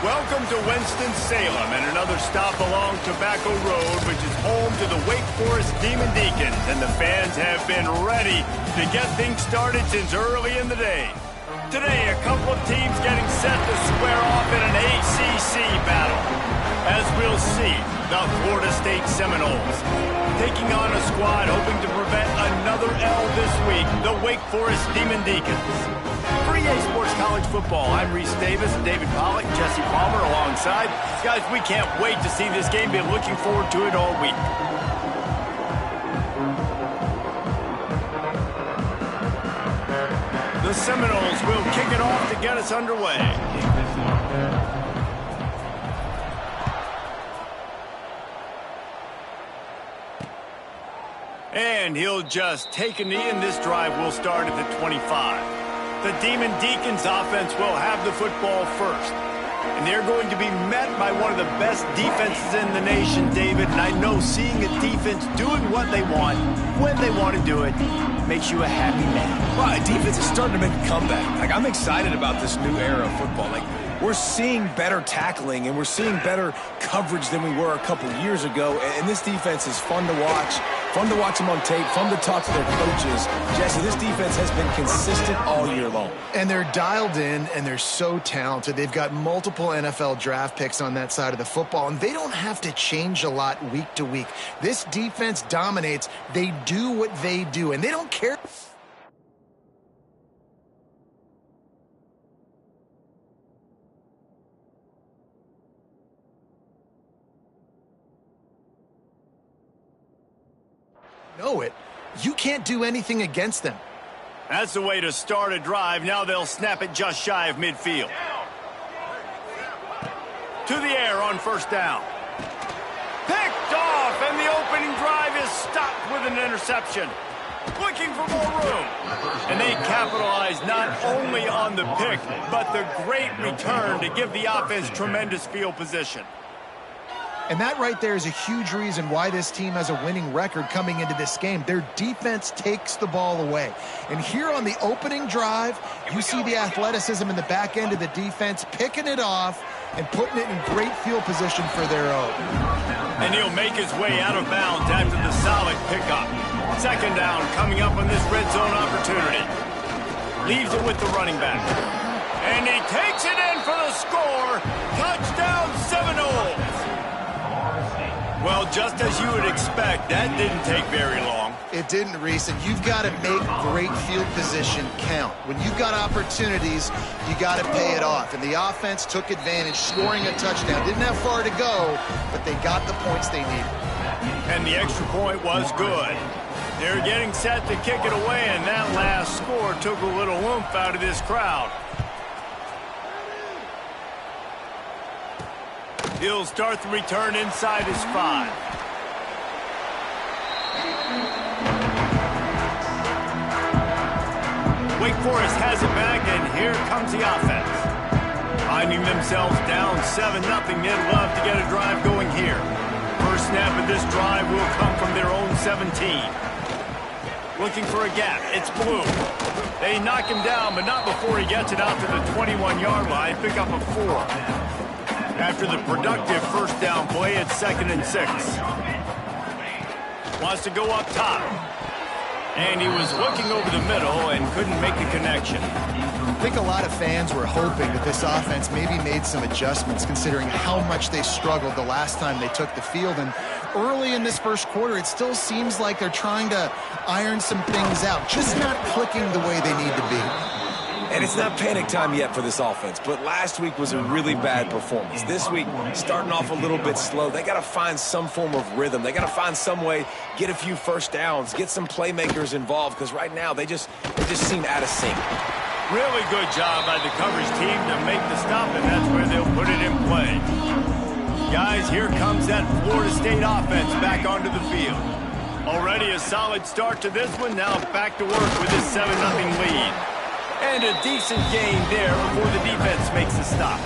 Welcome to Winston-Salem and another stop along Tobacco Road, which is home to the Wake Forest Demon Deacons, and the fans have been ready to get things started since early in the day. Today, a couple of teams getting set to square off in an ACC battle. As we'll see, the Florida State Seminoles taking on a squad hoping to prevent another L this week, the Wake Forest Demon Deacons. For EA Sports College Football, I'm Reese Davis, David Pollack, Jesse Palmer alongside. Guys, we can't wait to see this game. Been looking forward to it all week. The Seminoles will kick it off to get us underway. And he'll just take a knee, and this drive will start at the 25. The Demon Deacons offense will have the football first. And they're going to be met by one of the best defenses in the nation, David. And I know seeing a defense doing what they want, when they want to do it, makes you a happy man. Well, defense is starting to make a comeback. Like, I'm excited about this new era of football. Like, we're seeing better tackling and we're seeing better coverage than we were a couple years ago. And this defense is fun to watch. Fun to watch them on tape, fun to talk to their coaches. Jesse, this defense has been consistent all year long. And they're dialed in, and they're so talented. They've got multiple NFL draft picks on that side of the football, and they don't have to change a lot week to week. This defense dominates. They do what they do, and they don't care. Know it, you can't do anything against them. That's the way to start a drive. Now they'll snap it just shy of midfield. To the air on first down. Picked off, and the opening drive is stopped with an interception. Looking for more room. And they capitalize not only on the pick, but the great return to give the offense tremendous field position. And that right there is a huge reason why this team has a winning record coming into this game. Their defense takes the ball away. And here on the opening drive, you see the athleticism in the back end of the defense, picking it off and putting it in great field position for their own. And he'll make his way out of bounds after the solid pickup. Second down coming up on this red zone opportunity. Leaves it with the running back. And he takes it in for the score. Touchdown Seminoles. Well, just as you would expect, that didn't take very long. It didn't, Reese, and you've got to make great field position count. When you've got opportunities, you got to pay it off. And the offense took advantage, scoring a touchdown. Didn't have far to go, but they got the points they needed. And the extra point was good. They're getting set to kick it away, and that last score took a little oomph out of this crowd. He'll start the return inside his 5. Wake Forest has it back, and here comes the offense. Finding themselves down 7-0, they'd love to get a drive going here. First snap of this drive will come from their own 17. Looking for a gap. It's Blue. They knock him down, but not before he gets it out to the 21-yard line. Pick up a 4. After the productive first down play, it's 2nd and 6. Wants to go up top. And he was looking over the middle and couldn't make a connection. I think a lot of fans were hoping that this offense maybe made some adjustments considering how much they struggled the last time they took the field. And early in this first quarter, it still seems like they're trying to iron some things out, just not clicking the way they need to be. And it's not panic time yet for this offense, but last week was a really bad performance. This week, starting off a little bit slow. They got to find some form of rhythm. They got to find some way, get a few first downs, get some playmakers involved, because right now they just seem out of sync. Really good job by the coverage team to make the stop, and that's where they'll put it in play. Guys, here comes that Florida State offense back onto the field. Already a solid start to this one. Now back to work with this 7-0 lead. And a decent gain there before the defense makes a stop.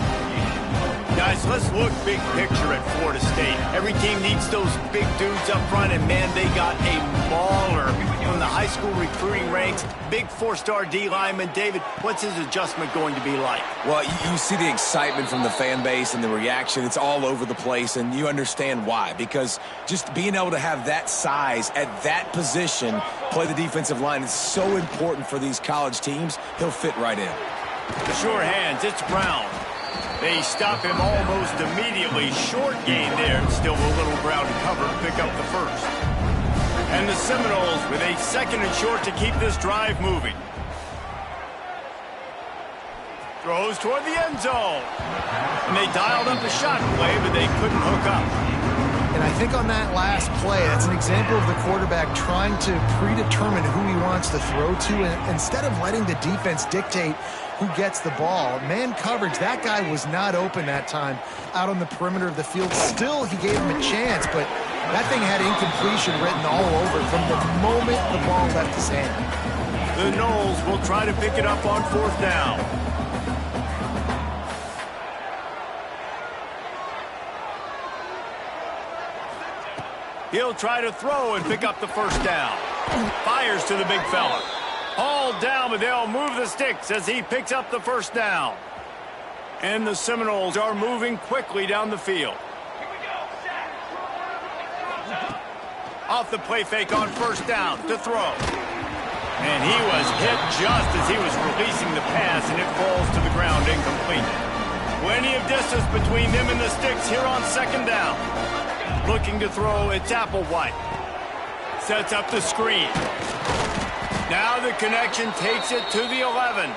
Guys, let's look big picture at Florida State. Every team needs those big dudes up front, and man, they got a baller from the high school recruiting ranks, big four-star D lineman. David, what's his adjustment going to be like? Well, you see the excitement from the fan base and the reaction. It's all over the place, and you understand why. Because just being able to have that size at that position, play the defensive line, is so important for these college teams. He'll fit right in. Sure hands, it's Brown. They stop him almost immediately. Short gain there. Still a little ground to cover to pick up the first. And the Seminoles with a 2nd and short to keep this drive moving. Throws toward the end zone. And they dialed up the shot play, but they couldn't hook up. And I think on that last play, that's an example of the quarterback trying to predetermine who he wants to throw to, and instead of letting the defense dictate who gets the ball. Man coverage, that guy was not open that time out on the perimeter of the field. Still, he gave him a chance, but that thing had incompletion written all over from the moment the ball left his hand. The Noles will try to pick it up on 4th down. He'll try to throw and pick up the 1st down. Fires to the big fella. All down, but they'll move the sticks as he picks up the 1st down. And the Seminoles are moving quickly down the field. Off the play fake on 1st down to throw. And he was hit just as he was releasing the pass, and it falls to the ground incomplete. Plenty of distance between them and the sticks here on 2nd down. Looking to throw, it's Applewhite. Sets up the screen. Now the connection takes it to the 11.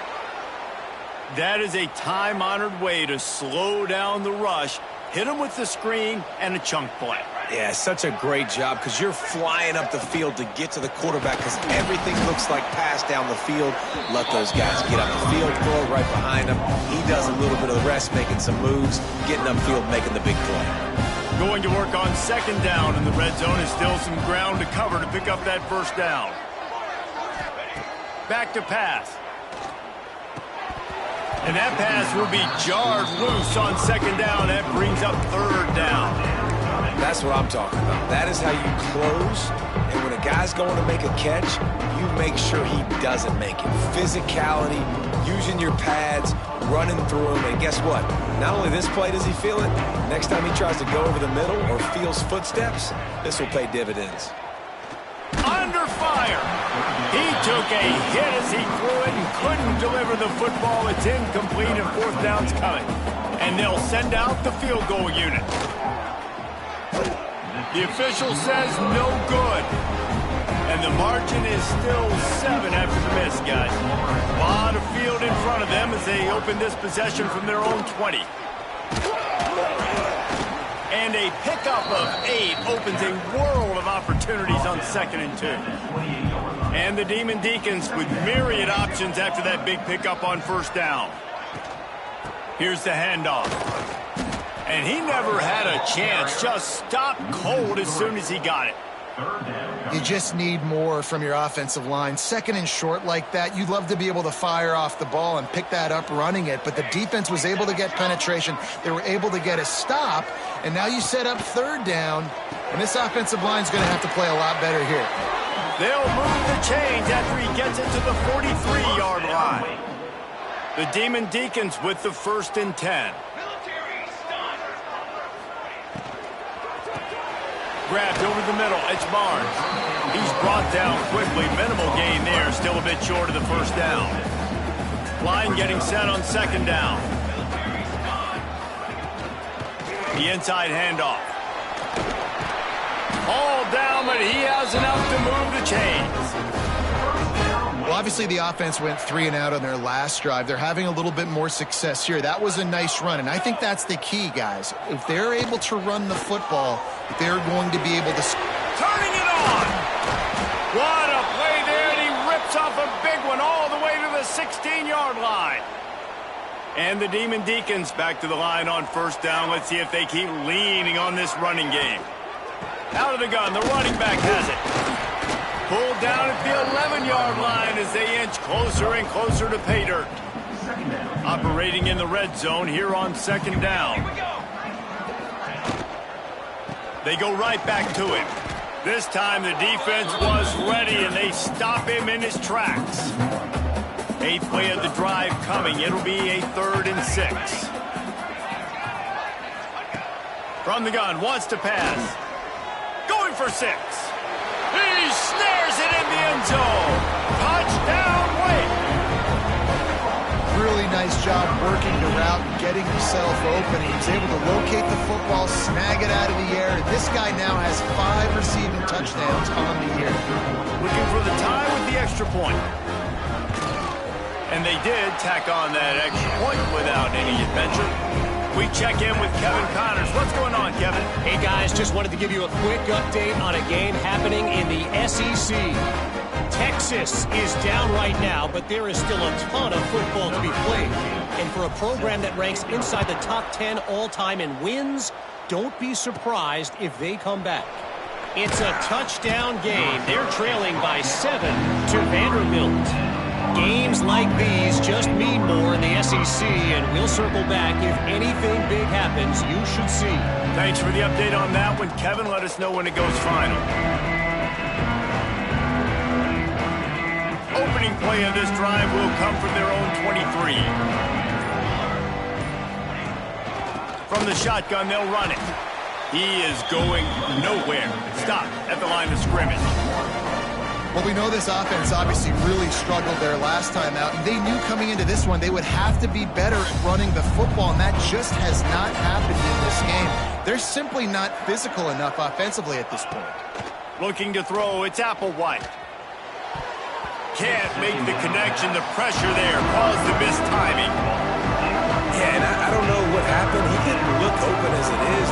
That is a time-honored way to slow down the rush, hit him with the screen, and a chunk play. Yeah, such a great job because you're flying up the field to get to the quarterback because everything looks like pass down the field. Let those guys get up the field, throw right behind him. He does a little bit of the rest, making some moves, getting upfield, making the big play. Going to work on 2nd down, and the red zone is still some ground to cover to pick up that 1st down. Back to pass. And that pass will be jarred loose on 2nd down. That brings up 3rd down. That's what I'm talking about. That is how you close. And when a guy's going to make a catch, you make sure he doesn't make it. Physicality, using your pads, running through him. And guess what? Not only this play does he feel it, next time he tries to go over the middle or feels footsteps, this will pay dividends. Under fire. He took a hit as he threw it and couldn't deliver the football. It's incomplete and 4th down's coming. And they'll send out the field goal unit. The official says no good. And the margin is still 7 after the miss, guys. A lot of field in front of them as they open this possession from their own 20. And a pickup of 8 opens a world of opportunities on 2nd and 2. And the Demon Deacons with myriad options after that big pickup on 1st down. Here's the handoff. And he never had a chance. Just stopped cold as soon as he got it. You just need more from your offensive line. 2nd and short like that, you'd love to be able to fire off the ball and pick that up running it, but the defense was able to get penetration. They were able to get a stop, and now you set up 3rd down, and this offensive line's going to have to play a lot better here. They'll move the chains after he gets it to the 43-yard line. The Demon Deacons with the 1st and 10. Grabbed over the middle. It's Barnes. He's brought down quickly. Minimal gain there. Still a bit short of the 1st down. Line getting set on 2nd down. The inside handoff. All down, but he has enough to move the chains. Well, obviously the offense went 3 and out on their last drive. They're having a little bit more success here. That was a nice run, and I think that's the key, guys. If they're able to run the football, they're going to be able to... Turning it on! What a play there, and he rips off a big one all the way to the 16-yard line. And the Demon Deacons back to the line on 1st down. Let's see if they keep leaning on this running game. Out of the gun, the running back has it. Pulled down at the 11-yard line as they inch closer and closer to pay dirt. Operating in the red zone here on 2nd down. They go right back to him. This time the defense was ready, and they stop him in his tracks. 8th play of the drive coming. It'll be a 3rd and 6. From the gun, wants to pass. Going for 6. He snares it in the end zone. Touchdown, Wake. Really nice job working the route and getting himself open. He was able to locate the football, snag it out of the air. This guy now has 5 receiving touchdowns on the year. Looking for the tie with the extra point. And they did tack on that extra point without any adventure. We check in with Kevin Connors. What's going on, Kevin? Hey, guys, just wanted to give you a quick update on a game happening in the SEC. Texas is down right now, but there is still a ton of football to be played. And for a program that ranks inside the top 10 all-time in wins, don't be surprised if they come back. It's a touchdown game. They're trailing by 7 to Vanderbilt. Games like these just mean more in the SEC, and we'll circle back if anything big happens. You should see. Thanks for the update on that one, Kevin. Let us know when it goes final. Opening play of this drive will come from their own 23. From the shotgun, they'll run it. He is going nowhere. Stop at the line of scrimmage. Well, we know this offense obviously really struggled there last time out, and they knew coming into this one they would have to be better at running the football, and that just has not happened in this game. They're simply not physical enough offensively at this point. Looking to throw, it's Applewhite. Can't make the connection. The pressure there caused the missed timing. Yeah, and I don't know what happened. He didn't look open as it is.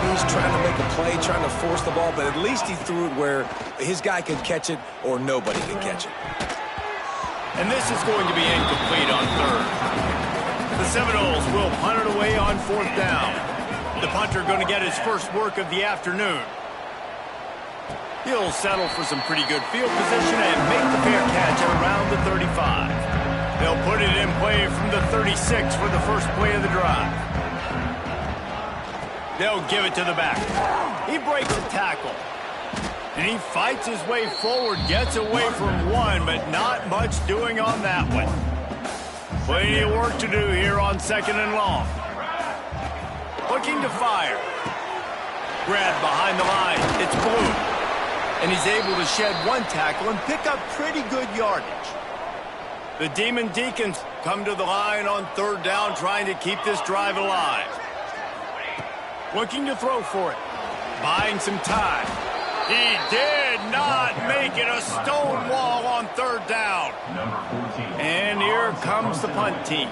He's trying to make a play, trying to force the ball, but at least he threw it where his guy could catch it or nobody could catch it. And this is going to be incomplete on 3rd. The Seminoles will punt it away on 4th down. The punter going to get his first work of the afternoon. He'll settle for some pretty good field position and make the fair catch at around the 35. They'll put it in play from the 36 for the first play of the drive. They'll give it to the back. He breaks a tackle. And he fights his way forward, gets away from one, but not much doing on that one. Plenty of work to do here on 2nd and long. Looking to fire. Grabbed behind the line. It's Blue. And he's able to shed one tackle and pick up pretty good yardage. The Demon Deacons come to the line on 3rd down, trying to keep this drive alive. Looking to throw for it. Buying some time. He did not make it. A stone wall on 3rd down. And here comes the punt team.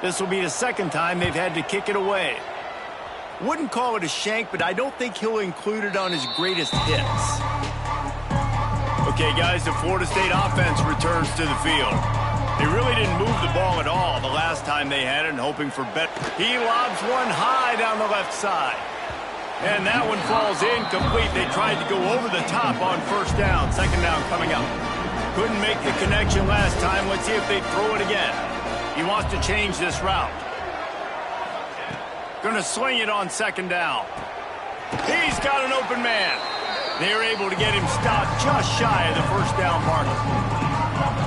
This will be the 2nd time they've had to kick it away. Wouldn't call it a shank, but I don't think he'll include it on his greatest hits. Okay, guys, the Florida State offense returns to the field. They really didn't move the ball at all the last time they had it, and hoping for better. He lobs one high down the left side. And that one falls incomplete. They tried to go over the top on 1st down. 2nd down coming up. Couldn't make the connection last time. Let's see if they throw it again. He wants to change this route. Gonna swing it on 2nd down. He's got an open man. They're able to get him stopped just shy of the 1st down marker.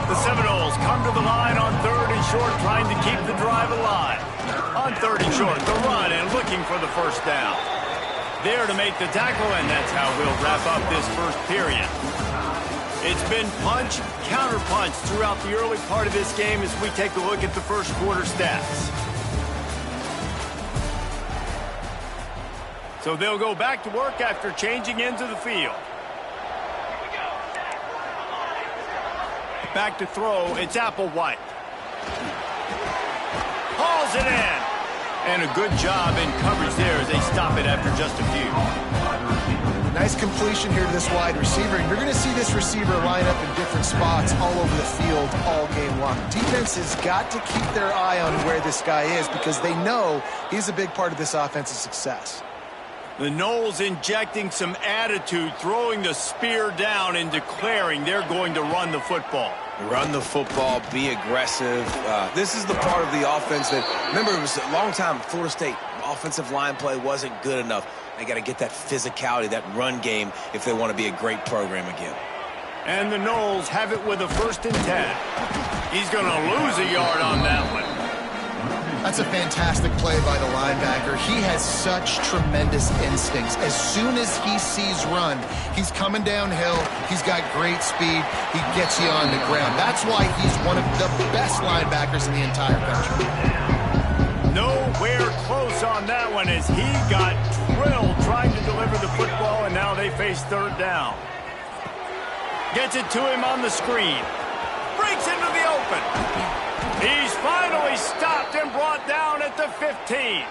The Seminoles come to the line on 3rd and short, trying to keep the drive alive. On 3rd and short, the run and looking for the 1st down. There to make the tackle, and that's how we'll wrap up this first period. It's been punch, counter-punch throughout the early part of this game as we take a look at the first quarter stats. So they'll go back to work after changing into the field. Back to throw, it's Applewhite. Hauls it in. And a good job in coverage there as they stop it after just a few. Nice completion here to this wide receiver. And you're going to see this receiver line up in different spots all over the field all game long. Defense has got to keep their eye on where this guy is because they know he's a big part of this offense's success. The Noles injecting some attitude, throwing the spear down and declaring they're going to run the football. Run the football, be aggressive. This is the part of the offense that, remember, it was a long time Florida State offensive line play wasn't good enough. They got to get that physicality, that run game, if they want to be a great program again. And the Noles have it with a 1st and 10. He's going to lose a yard on that one. That's a fantastic play by the linebacker. He has such tremendous instincts. As soon as he sees run, he's coming downhill. He's got great speed. He gets you on the ground. That's why he's one of the best linebackers in the entire country. Nowhere close on that one as he got drilled trying to deliver the football, and now they face 3rd down. Gets it to him on the screen. Breaks into the open. He's finally stopped and brought down at the 15.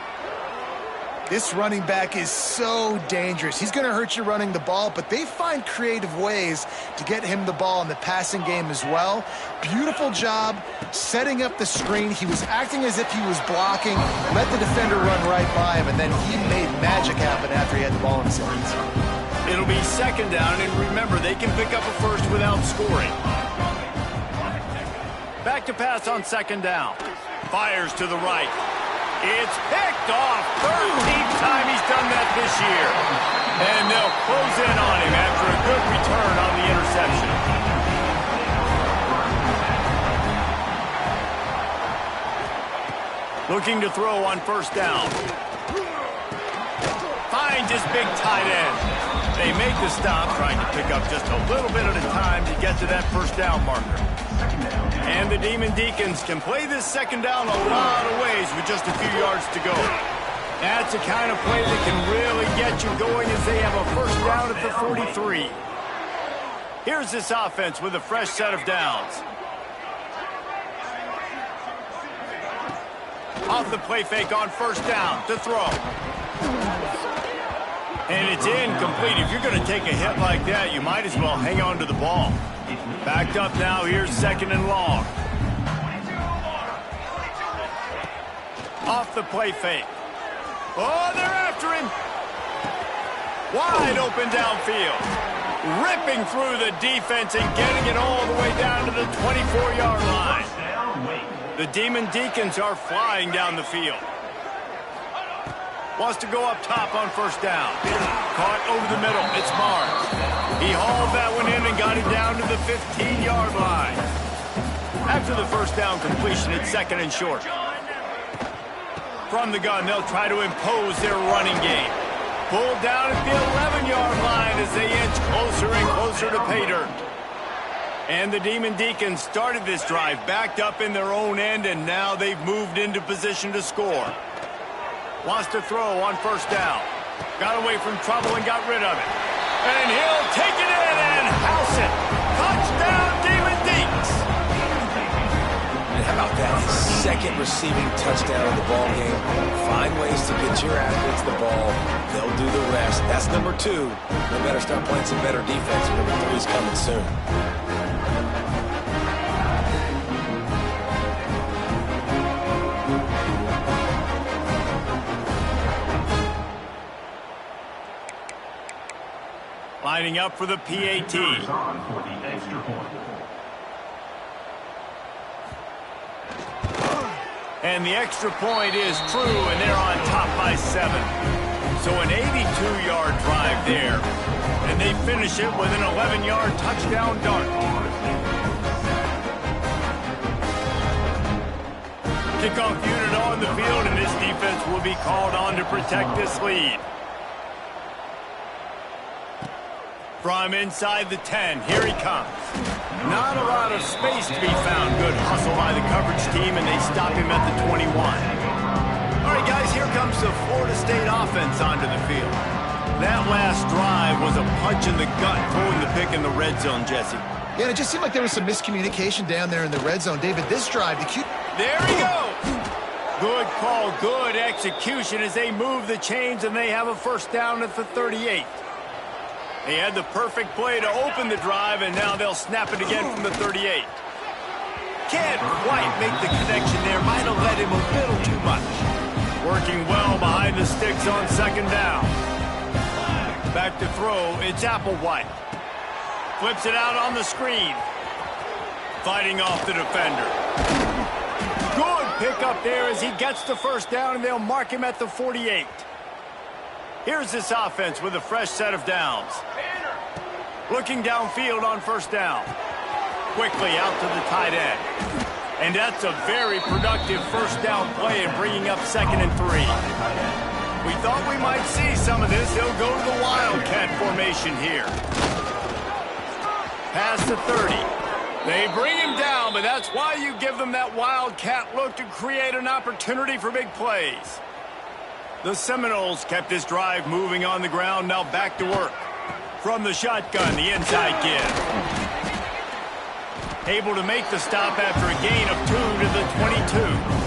This running back is so dangerous. He's going to hurt you running the ball, but they find creative ways to get him the ball in the passing game as well. Beautiful job setting up the screen. He was acting as if he was blocking, let the defender run right by him, and then he made magic happen after he had the ball in his hands. It'll be 2nd down, and remember, they can pick up a 1st without scoring. Back to pass on 2nd down. Fires to the right. It's picked off. 13th time he's done that this year. And they'll close in on him after a good return on the interception. Looking to throw on 1st down. Finds his big tight end. They make the stop, trying to pick up just a little bit at a time to get to that 1st down marker. And the Demon Deacons can play this 2nd down a lot of ways with just a few yards to go. That's the kind of play that can really get you going as they have a 1st down at the 43. Here's this offense with a fresh set of downs. Off the play fake on 1st down to throw. And it's incomplete. If you're going to take a hit like that, you might as well hang on to the ball. Backed up now. Here's 2nd and long. Off the play fake. Oh, they're after him. Wide open downfield. Ripping through the defense and getting it all the way down to the 24-yard line. The Demon Deacons are flying down the field. Wants to go up top on 1st down. Caught over the middle. It's Barnes. He hauled that one in and got it down to the 15-yard line. After the 1st down completion, it's 2nd and short. From the gun, they'll try to impose their running game. Pulled down at the 11-yard line as they inch closer and closer to pay dirt. And the Demon Deacons started this drive backed up in their own end, and now they've moved into position to score. Wants to throw on 1st down. Got away from trouble and got rid of it. And he'll take it in and house it. Touchdown, Demon Deacs. And how about that? His 2nd receiving touchdown of the ball game. Find ways to get your athletes the ball. They'll do the rest. That's number 2. They better start playing some better defense. Number 3 is coming soon. Lining up for the PAT. And the extra point is true, and they're on top by 7. So an 82-yard drive there. And they finish it with an 11-yard touchdown dart. Kickoff unit on the field, and this defense will be called on to protect this lead. From inside the 10, here he comes. Not a lot of space to be found. Good hustle by the coverage team, and they stop him at the 21. All right, guys, here comes the Florida State offense onto the field. That last drive was a punch in the gut, throwing the pick in the red zone, Jesse. Yeah, it just seemed like there was some miscommunication down there in the red zone. David, this drive, there he goes. Good call, good execution as they move the chains, and they have a 1st down at the 38. He had the perfect play to open the drive, and now they'll snap it again from the 38. Can't quite make the connection there. Might have led him a little too much. Working well behind the sticks on 2nd down. Back to throw, it's Applewhite. Flips it out on the screen. Fighting off the defender. Good pick up there as he gets the 1st down, and they'll mark him at the 48. Here's this offense with a fresh set of downs. Looking downfield on first down. Quickly out to the tight end. And that's a very productive first down play in bringing up 2nd and 3. We thought we might see some of this. He'll go to the Wildcat formation here. Pass to 30. They bring him down, but that's why you give them that Wildcat look to create an opportunity for big plays. The Seminoles kept this drive moving on the ground, now back to work. From the shotgun, the inside give. Able to make the stop after a gain of 2 to the 22.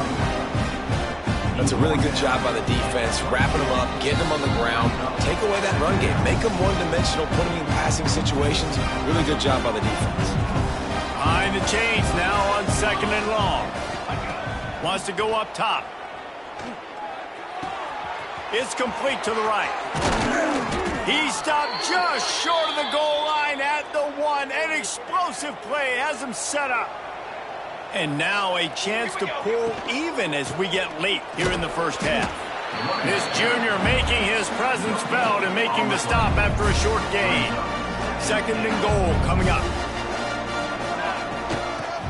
That's a really good job by the defense, wrapping them up, getting them on the ground, take away that run game, make them one-dimensional, put them in passing situations. Really good job by the defense. Behind the chains now on 2nd and long. Wants to go up top. It's complete to the right. He stopped just short of the goal line at the 1. An explosive play has him set up. And now a chance to pull even as we get late here in the first half. This junior making his presence felt and making the stop after a short gain. 2nd and goal coming up.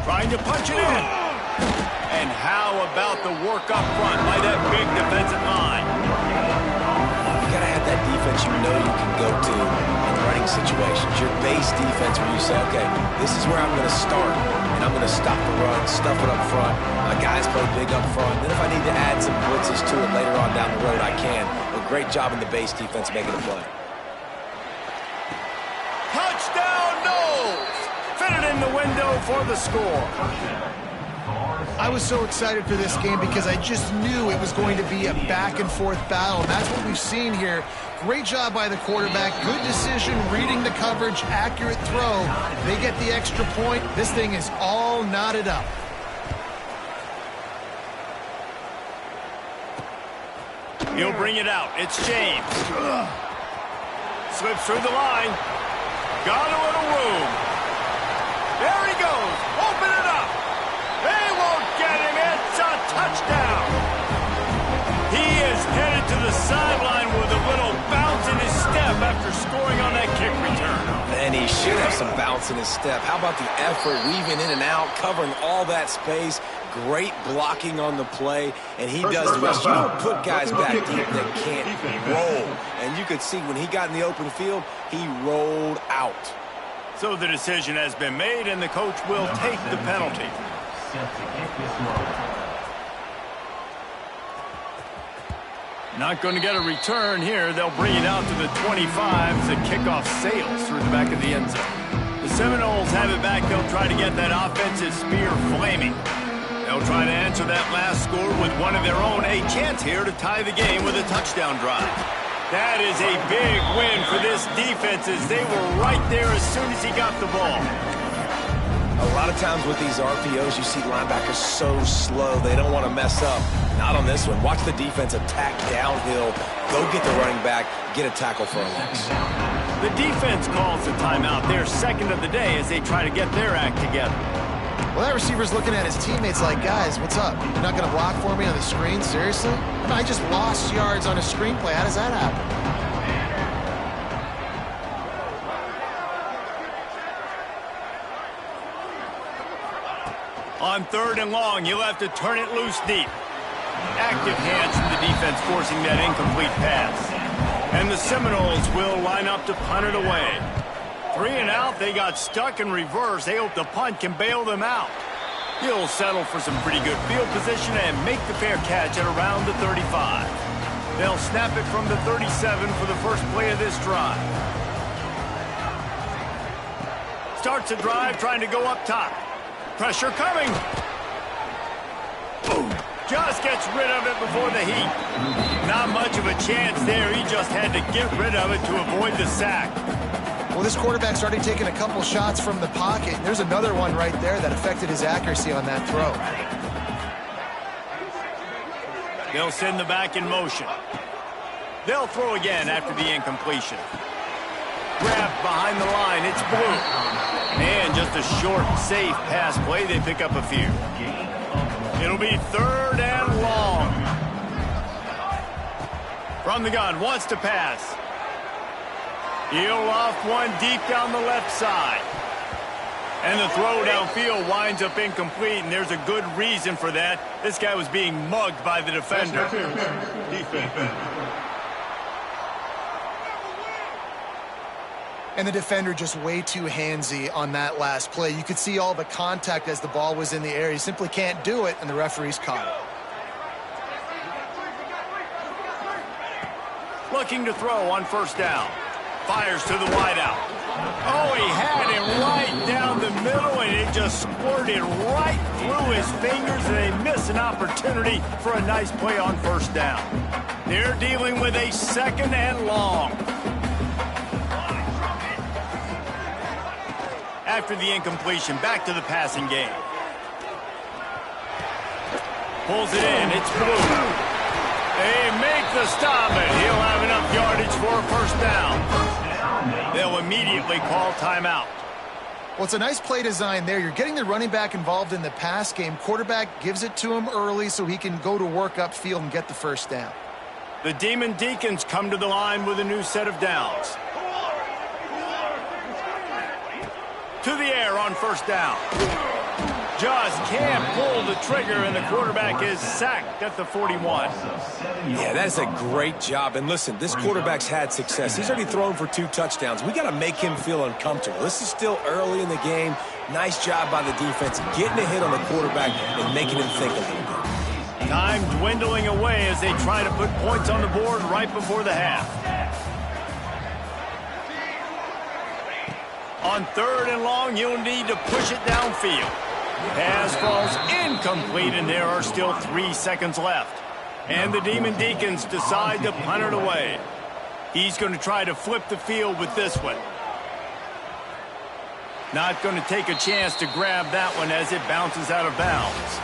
Trying to punch it in. And how about the work up front by that big defensive line? You got to have that defense you know you can go to in running situations. Your base defense where you say, okay, this is where I'm going to start. And I'm going to stop the run, stuff it up front. My guys play big up front. Then if I need to add some blitzes to it later on down the road, I can. But great job in the base defense making a play. Touchdown, Knowles! Fitted in the window for the score. I was so excited for this game because I just knew it was going to be a back-and-forth battle. And that's what we've seen here. Great job by the quarterback. Good decision, reading the coverage, accurate throw. They get the extra point. This thing is all knotted up. He'll bring it out. It's James. Slips through the line. Got a little room. There he goes. Open it up. They won't get him. It's a touchdown. He is headed to the sideline with a little bounce in his step after scoring on that kick return. And he should have some bounce in his step. How about the effort, weaving in and out, covering all that space. Great blocking on the play, and he does the rest. You don't put guys back deep that can't roll. And you could see when he got in the open field, he rolled out. So the decision has been made, and the coach will take the penalty. Not going to get a return here. They'll bring it out to the 25 as the kickoff sails through the back of the end zone. The Seminoles have it back. They'll try to get that offensive spear flaming. They'll try to answer that last score with one of their own. A chance here to tie the game with a touchdown drive. That is a big win for this defense as they were right there as soon as he got the ball. A lot of times with these RPOs, you see linebackers so slow, they don't want to mess up. Not on this one. Watch the defense attack downhill, go get the running back, get a tackle for a loss. The defense calls the timeout. Their second of the day as they try to get their act together. Well, that receiver's looking at his teammates like, guys, what's up? You're not going to block for me on the screen? Seriously? I just lost yards on a screenplay. How does that happen? On 3rd and long, you'll have to turn it loose deep. Active hands from the defense forcing that incomplete pass. And the Seminoles will line up to punt it away. 3 and out, they got stuck in reverse. They hope the punt can bail them out. He'll settle for some pretty good field position and make the fair catch at around the 35. They'll snap it from the 37 for the first play of this drive. Starts a drive trying to go up top. Pressure coming. Just gets rid of it before the heat. Not much of a chance there. He just had to get rid of it to avoid the sack. Well, this quarterback's already taken a couple shots from the pocket. There's another one right there that affected his accuracy on that throw. They'll send the back in motion. They'll throw again after the incompletion. Grabbed behind the line. It's Blue. And just a short, safe pass play. They pick up a few. It'll be 3rd and long. From the gun, wants to pass. He'll off one deep down the left side. And the throw downfield winds up incomplete, and there's a good reason for that. This guy was being mugged by the defender. And the defender just way too handsy on that last play. You could see all the contact as the ball was in the air. He simply can't do it, and the referee's caught it. Looking to throw on first down. Fires to the wideout. Oh, he had him right down the middle, and it just squirted right through his fingers, and they miss an opportunity for a nice play on first down. They're dealing with a 2nd and long. After the incompletion, back to the passing game. Pulls it in. It's Blue. They make the stop, and he'll have enough yardage for a first down. They'll immediately call timeout. Well, it's a nice play design there. You're getting the running back involved in the pass game. Quarterback gives it to him early so he can go to work upfield and get the first down. The Demon Deacons come to the line with a new set of downs. To the air on first down. Just can't pull the trigger, and the quarterback is sacked at the 41. Yeah, that's a great job. And listen, this quarterback's had success. He's already thrown for 2 touchdowns. We got to make him feel uncomfortable. This is still early in the game. Nice job by the defense, getting a hit on the quarterback and making him think a little bit. Time dwindling away as they try to put points on the board right before the half. On 3rd and long, you'll need to push it downfield. Pass falls incomplete, and there are still 3 seconds left. And the Demon Deacons decide to punt it away. He's going to try to flip the field with this one. Not going to take a chance to grab that one as it bounces out of bounds.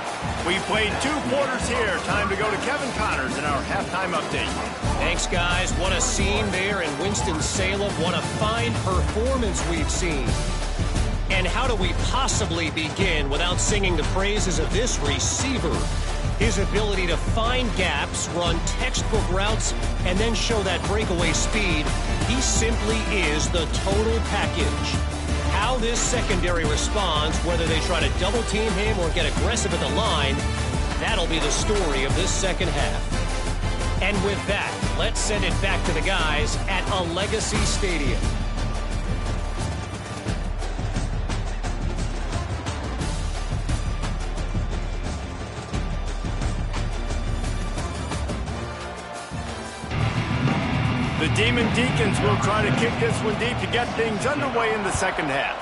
We played 2 quarters here. Time to go to Kevin Connors in our halftime update. Thanks, guys. What a scene there in Winston-Salem. What a fine performance we've seen. And how do we possibly begin without singing the praises of this receiver? His ability to find gaps, run textbook routes, and then show that breakaway speed. He simply is the total package. How this secondary responds, whether they try to double team him or get aggressive at the line, that'll be the story of this second half. And with that, let's send it back to the guys at a Legacy Stadium. The Demon Deacons will try to kick this one deep to get things underway in the second half.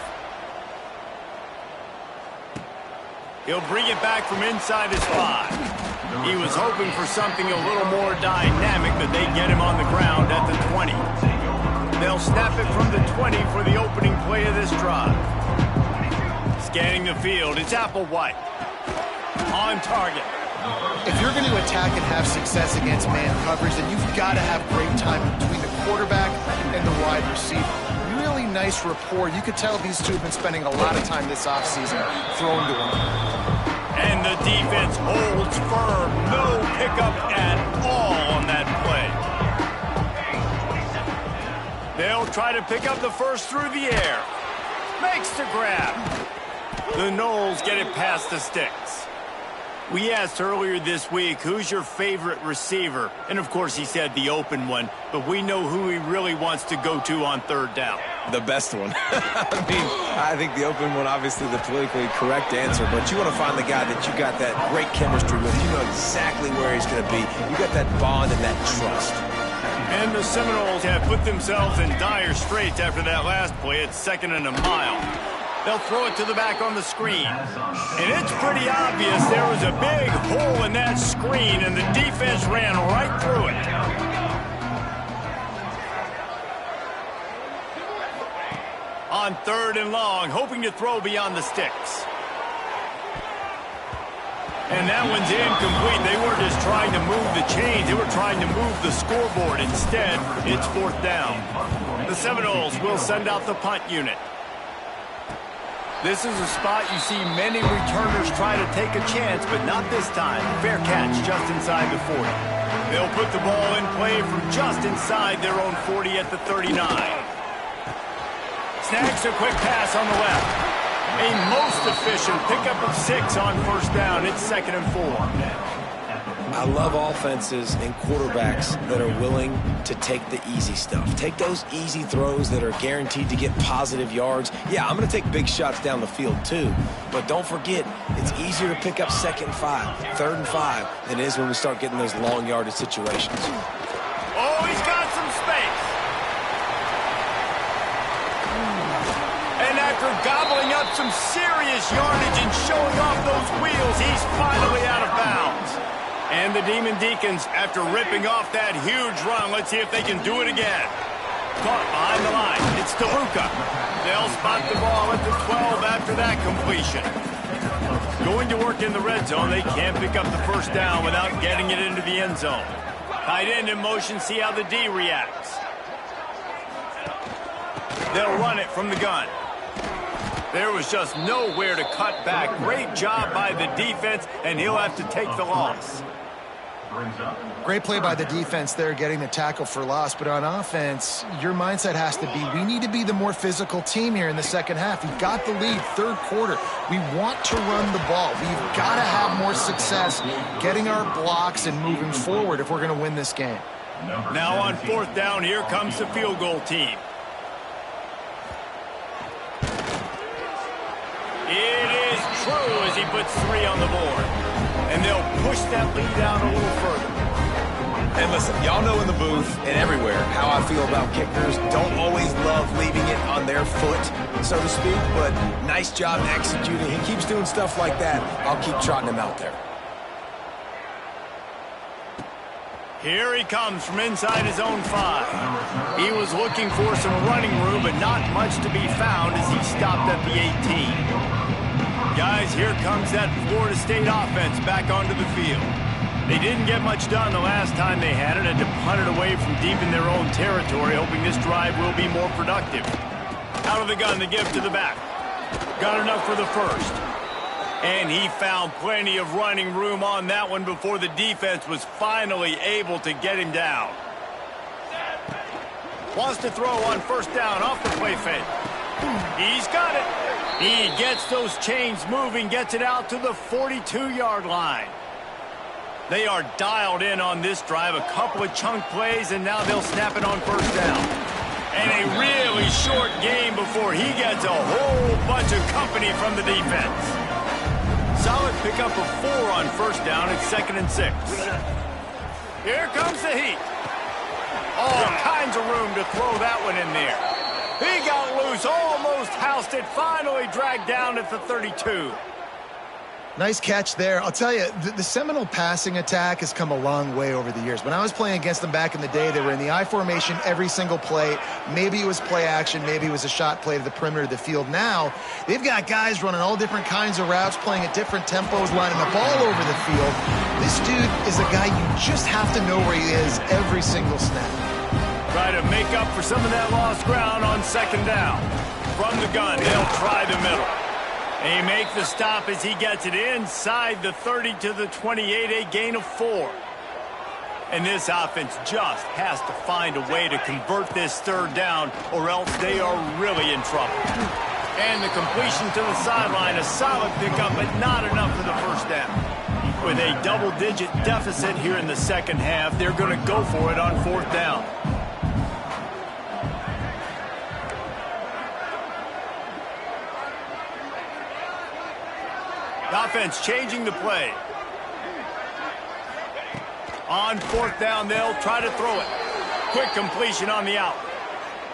He'll bring it back from inside his 5. He was hoping for something a little more dynamic, but they get him on the ground at the 20. They'll snap it from the 20 for the opening play of this drive. Scanning the field, it's Applewhite. On target. If you're going to attack and have success against man coverage, then you've got to have great time between the quarterback and the wide receiver. Really nice rapport. You could tell these two have been spending a lot of time this offseason throwing to him. And the defense holds firm. No pickup at all on that play. They'll try to pick up the first through the air. Makes the grab. The Knowles get it past the sticks. We asked earlier this week, who's your favorite receiver? And, of course, he said the open one. But we know who he really wants to go to on 3rd down. The best one. I think the open one, obviously the politically correct answer. But you want to find the guy that you got that great chemistry with. You know exactly where he's going to be. You got that bond and that trust. And the Seminoles have put themselves in dire straits after that last play. It's 2nd and a mile. They'll throw it to the back on the screen. And it's pretty obvious there was a big hole in that screen, and the defense ran right through it. On 3rd and long, hoping to throw beyond the sticks. And that one's incomplete. They weren't just trying to move the chains. They were trying to move the scoreboard. Instead, it's 4th down. The Seminoles will send out the punt unit. This is a spot you see many returners try to take a chance, but not this time. Fair catch just inside the 40. They'll put the ball in play from just inside their own 40 at the 39. Snags a quick pass on the left. A most efficient pickup of 6 on first down. It's 2nd and 4. I love offenses and quarterbacks that are willing to take the easy stuff. Take those easy throws that are guaranteed to get positive yards. Yeah, I'm going to take big shots down the field too, but don't forget, it's easier to pick up 2nd and 5, 3rd and 5 than it is when we start getting those long yardage situations. Oh, he's got some space. And after gobbling up some serious yardage and showing off those wheels, he's finally out of bounds. And the Demon Deacons, after ripping off that huge run, let's see if they can do it again. Caught behind the line. It's DeLuca. They'll spot the ball at the 12 after that completion. Going to work in the red zone, they can't pick up the first down without getting it into the end zone. Tight end in motion, see how the D reacts. They'll run it from the gun. There was just nowhere to cut back. Great job by the defense, and he'll have to take the loss. Great play by the defense there, getting the tackle for loss. But on offense, your mindset has to be, we need to be the more physical team here in the second half. We've got the lead, 3rd quarter. We want to run the ball. We've got to have more success getting our blocks and moving forward if we're going to win this game. Now on 4th down, here comes the field goal team. It is true as he puts 3 on the board. And they'll push that lead out a little further. And listen, y'all know in the booth and everywhere how I feel about kickers. Don't always love leaving it on their foot, so to speak, but nice job executing. He keeps doing stuff like that. I'll keep trotting him out there. Here he comes from inside his own 5. He was looking for some running room, but not much to be found as he stopped at the 18. Guys, here comes that Florida State offense back onto the field. They didn't get much done the last time they had it, and to punt it away from deep in their own territory, hoping this drive will be more productive. Out of the gun to give to the back. Got enough for the first. And he found plenty of running room on that one before the defense was finally able to get him down. Wants to throw on first down off the play fake. He's got it. He gets those chains moving, gets it out to the 42-yard line. They are dialed in on this drive. A couple of chunk plays, and now they'll snap it on first down. And a really short game before he gets a whole bunch of company from the defense. Solid pickup of 4 on first down. It's 2nd and 6. Here comes the heat. All kinds of room to throw that one in there. He got loose, almost housed it, finally dragged down at the 32. Nice catch there. I'll tell you, the Seminole passing attack has come a long way over the years. When I was playing against them back in the day, they were in the I formation every single play. Maybe it was play action, maybe it was a shot play to the perimeter of the field. Now, they've got guys running all different kinds of routes, playing at different tempos, lining the ball over the field. This dude is a guy you just have to know where he is every single snap. Try to make up for some of that lost ground on 2nd down. From the gun, they'll try the middle. They make the stop as he gets it inside the 30 to the 28, a gain of 4. And this offense just has to find a way to convert this 3rd down, or else they are really in trouble. And the completion to the sideline, a solid pickup, but not enough for the first down. With a double-digit deficit here in the second half, they're going to go for it on 4th down. The offense changing the play. On 4th down, they'll try to throw it. Quick completion on the out.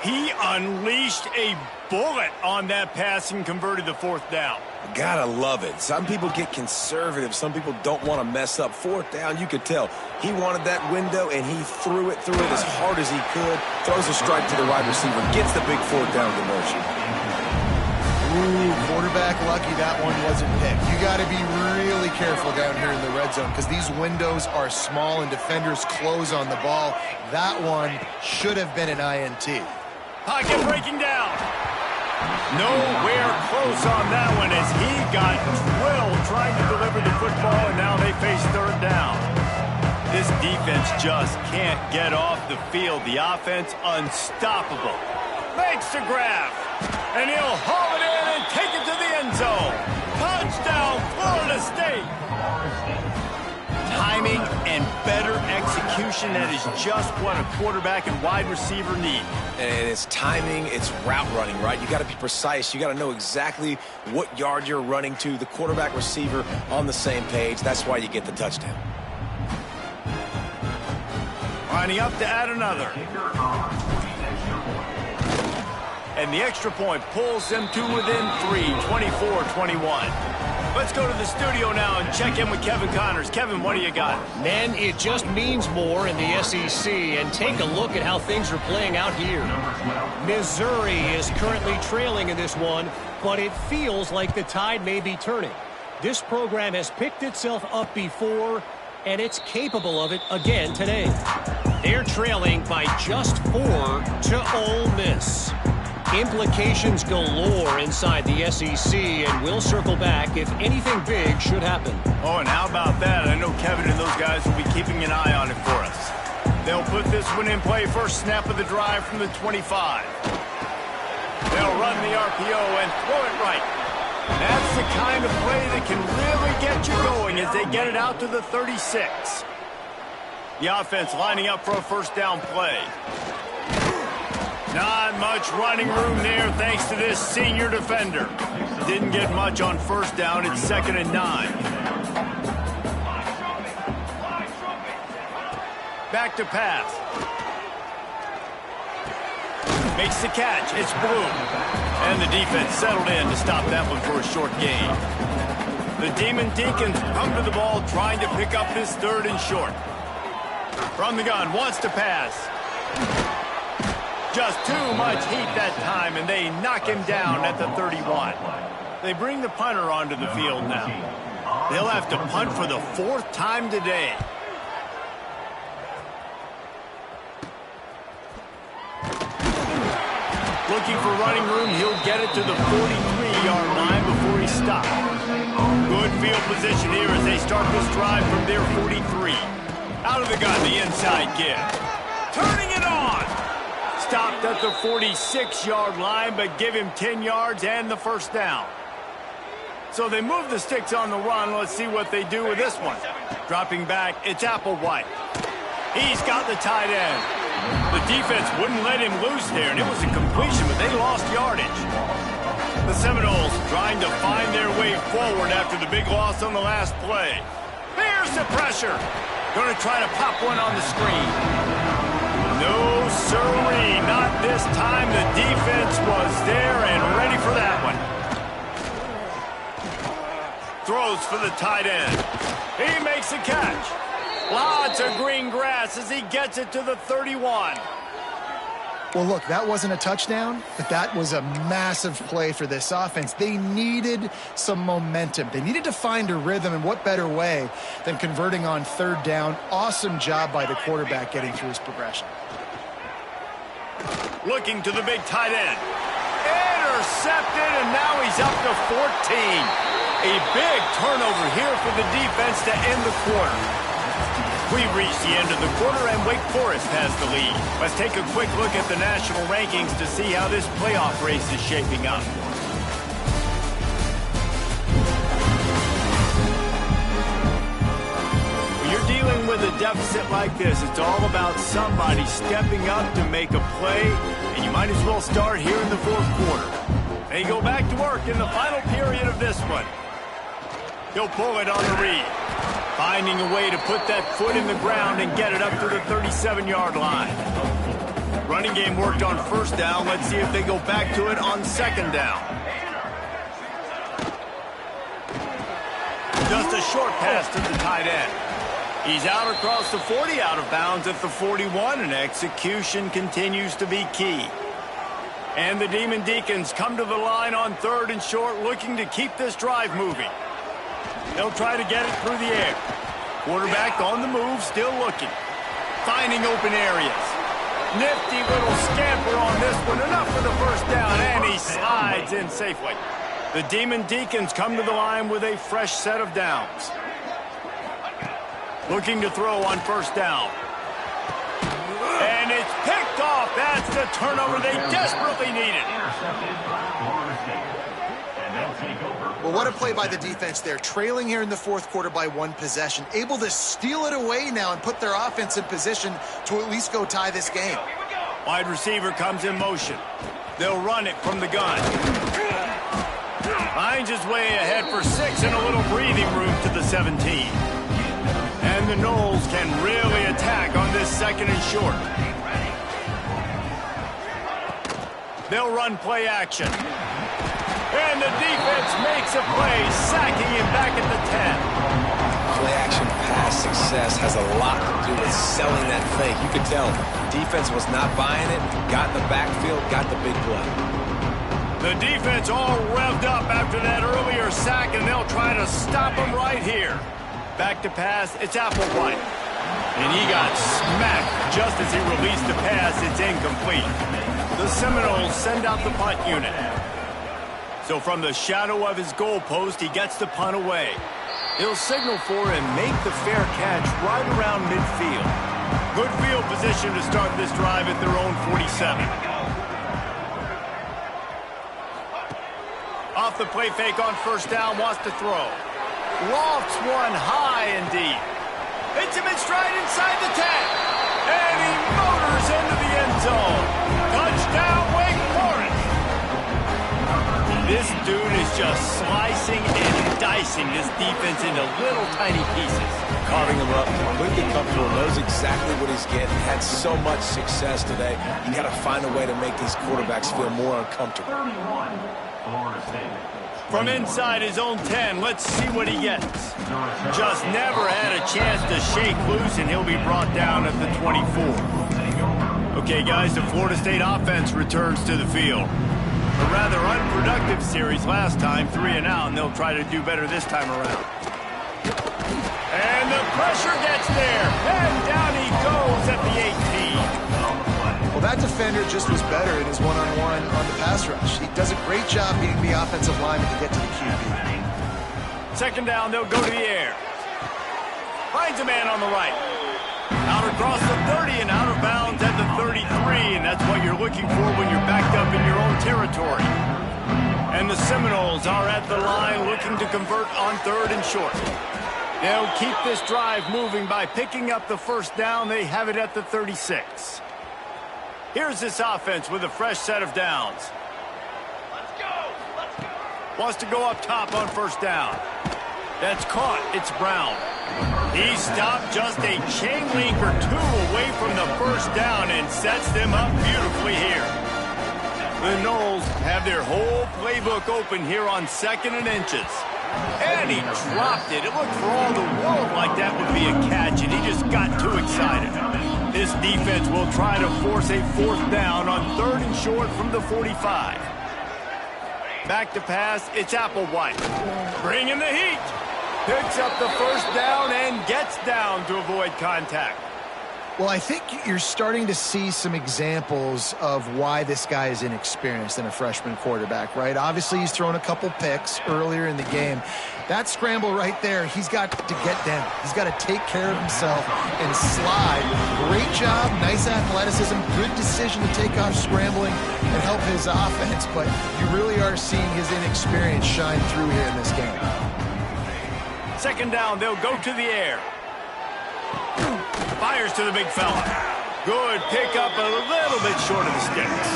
He unleashed a bullet on that pass and converted the 4th down. Gotta love it. Some people get conservative. Some people don't want to mess up. 4th down, you could tell. He wanted that window, and he threw it as hard as he could. Throws a strike to the wide receiver. Gets the big 4th down conversion. Ooh, quarterback lucky that one wasn't picked. You got to be really careful down here in the red zone because these windows are small and defenders close on the ball. That one should have been an INT. Pocket breaking down. Nowhere close on that one as he got drilled trying to deliver the football, and now they face 3rd down. This defense just can't get off the field. The offense unstoppable. Makes the grab. And he'll haul it in and take it to the end zone. Touchdown, Florida State. Timing and better execution, that is just what a quarterback and wide receiver need. And it's timing, it's route running, right? You got to be precise. You got to know exactly what yard you're running to. The quarterback receiver on the same page. That's why you get the touchdown. Lining up to add another. And the extra point pulls them to within 3, 24-21. Let's go to the studio now and check in with Kevin Connors. Kevin, what do you got? Man, it just means more in the SEC. And take a look at how things are playing out here. Missouri is currently trailing in this one, but it feels like the tide may be turning. This program has picked itself up before, and it's capable of it again today. They're trailing by just 4 to Ole Miss. Implications galore inside the SEC, and we'll circle back if anything big should happen. Oh, and how about that? I know Kevin and those guys will be keeping an eye on it for us. They'll put this one in play first snap of the drive from the 25. They'll run the RPO and throw it right. That's the kind of play that can really get you going as they get it out to the 36. The offense lining up for a first down play. Not much running room there thanks to this senior defender. Didn't get much on first down. It's 2nd and 9. Back to pass. Makes the catch. It's Blue. And the defense settled in to stop that one for a short gain. The Demon Deacons come to the ball trying to pick up this 3rd and short. From the gun, wants to pass. Just too much heat that time, and they knock him down at the 31. They bring the punter onto the field now. They'll have to punt for the 4th time today. Looking for running room, he'll get it to the 43-yard line before he stops. Good field position here as they start this drive from their 43. Out of the gun, the inside give. Turning it on! Stopped at the 46-yard line, but give him 10 yards and the first down. So they move the sticks on the run. Let's see what they do with this one. Dropping back, it's Applewhite. He's got the tight end. The defense wouldn't let him loose there, and it was a completion, but they lost yardage. The Seminoles trying to find their way forward after the big loss on the last play. There's the pressure. Going to try to pop one on the screen. No, sirree, not this time. The defense was there and ready for that one. Throws for the tight end. He makes a catch. Lots of green grass as he gets it to the 31. Well, look, that wasn't a touchdown, but that was a massive play for this offense. They needed some momentum. They needed to find a rhythm, and what better way than converting on 3rd down. Awesome job by the quarterback getting through his progression. Looking to the big tight end. Intercepted, and now he's up to 14. A big turnover here for the defense to end the quarter. We've reached the end of the quarter, and Wake Forest has the lead. Let's take a quick look at the national rankings to see how this playoff race is shaping up. When you're dealing with a deficit like this, it's all about somebody stepping up to make a play, and you might as well start here in the 4th quarter. They go back to work in the final period of this one. He'll pull it on the read. Finding a way to put that foot in the ground and get it up to the 37-yard line. Running game worked on first down. Let's see if they go back to it on 2nd down. Just a short pass to the tight end. He's out across the 40, out of bounds at the 41, and execution continues to be key. And the Demon Deacons come to the line on 3rd and short, looking to keep this drive moving. They'll try to get it through the air. Quarterback on the move, still looking. Finding open areas. Nifty little scamper on this one. Enough for the first down, and he slides in safely. The Demon Deacons come to the line with a fresh set of downs. Looking to throw on first down. And it's picked off. That's the turnover they desperately needed. Well, what a play by the defense there. Trailing here in the fourth quarter by 1 possession. Able to steal it away now and put their offense in position to at least go tie this game. Wide receiver comes in motion. They'll run it from the gun. Finds his way ahead for 6 and a little breathing room to the 17. And the Noles can really attack on this 2nd and short. They'll run play action. And the defense makes a play, sacking him back at the 10. Play action pass success has a lot to do with selling that fake. You could tell defense was not buying it, got in the backfield, got the big play. The defense all revved up after that earlier sack, and they'll try to stop him right here. Back to pass, it's Applewhite. And he got smacked just as he released the pass. It's incomplete. The Seminoles send out the punt unit. So from the shadow of his goalpost, he gets the punt away. He'll signal for and make the fair catch right around midfield. Good field position to start this drive at their own 47. Off the play fake on first down, wants to throw. Lofts one high and deep. Hits him in stride inside the 10. And he motors into the end zone. Touchdown, Wake Forest. This dude is just slicing and dicing this defense into little tiny pieces. Carving him up, completely comfortable, knows exactly what he's getting. Had so much success today. You got to find a way to make these quarterbacks feel more uncomfortable. From inside his own 10, let's see what he gets. Just never had a chance to shake loose, and he'll be brought down at the 24. Okay, guys, the Florida State offense returns to the field. A rather unproductive series last time, 3 and out, and they'll try to do better this time around. And the pressure gets there, and down he goes at the 18. Well, that defender just was better in his one-on-one on the pass rush. He does a great job beating the offensive lineman to get to the QB. 2nd down, they'll go to the air. Finds a man on the right. Out across the 30 and out of bounds at the 33, and that's what you're looking for when you're backed up in your own territory. And the Seminoles are at the line looking to convert on 3rd and short. They'll keep this drive moving by picking up the first down. They have it at the 36. Here's this offense with a fresh set of downs. Let's go! Wants to go up top on first down. That's caught. It's Brown. He stopped just a chain link or 2 away from the first down and sets them up beautifully here. The Noles have their whole playbook open here on 2nd and inches. And he dropped it. It looked for all the world like that would be a catch, and he just got too excited. This defense will try to force a 4th down on 3rd and short from the 45. Back to pass, it's Applewhite. Bringing the heat. Picks up the first down and gets down to avoid contact. Well, I think you're starting to see some examples of why this guy is inexperienced in a freshman quarterback, right? Obviously, he's thrown a couple picks earlier in the game. That scramble right there, he's got to get down. He's got to take care of himself and slide. Great job, nice athleticism, good decision to take off scrambling and help his offense, but you really are seeing his inexperience shine through here in this game. 2nd down, they'll go to the air. Fires to the big fella. Good pickup, a little bit short of the sticks.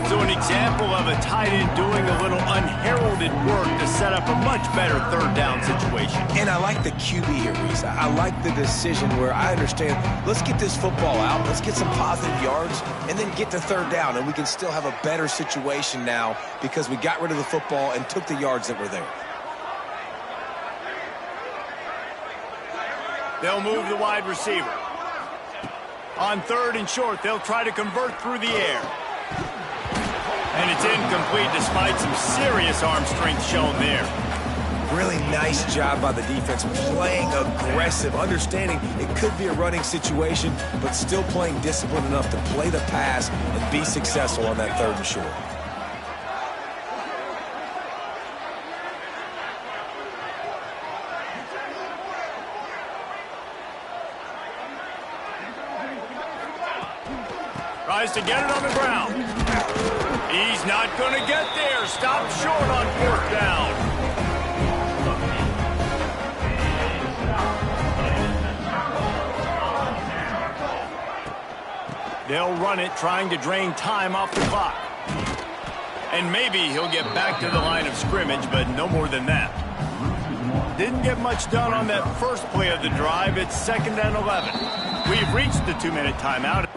So an example of a tight end doing a little unheralded work to set up a much better 3rd down situation. And I like the QB here, Reese. I like the decision where I understand, let's get this football out, let's get some positive yards, and then get to 3rd down, and we can still have a better situation now because we got rid of the football and took the yards that were there. They'll move the wide receiver. On 3rd and short, they'll try to convert through the air. And it's incomplete despite some serious arm strength shown there. Really nice job by the defense, playing aggressive, understanding it could be a running situation, but still playing disciplined enough to play the pass and be successful on that 3rd and short. tries to get it on the ground. He's not going to get there. Stopped short on 4th down. They'll run it, trying to drain time off the clock. And maybe he'll get back to the line of scrimmage, but no more than that. Didn't get much done on that first play of the drive. It's 2nd and 11. We've reached the 2-minute timeout.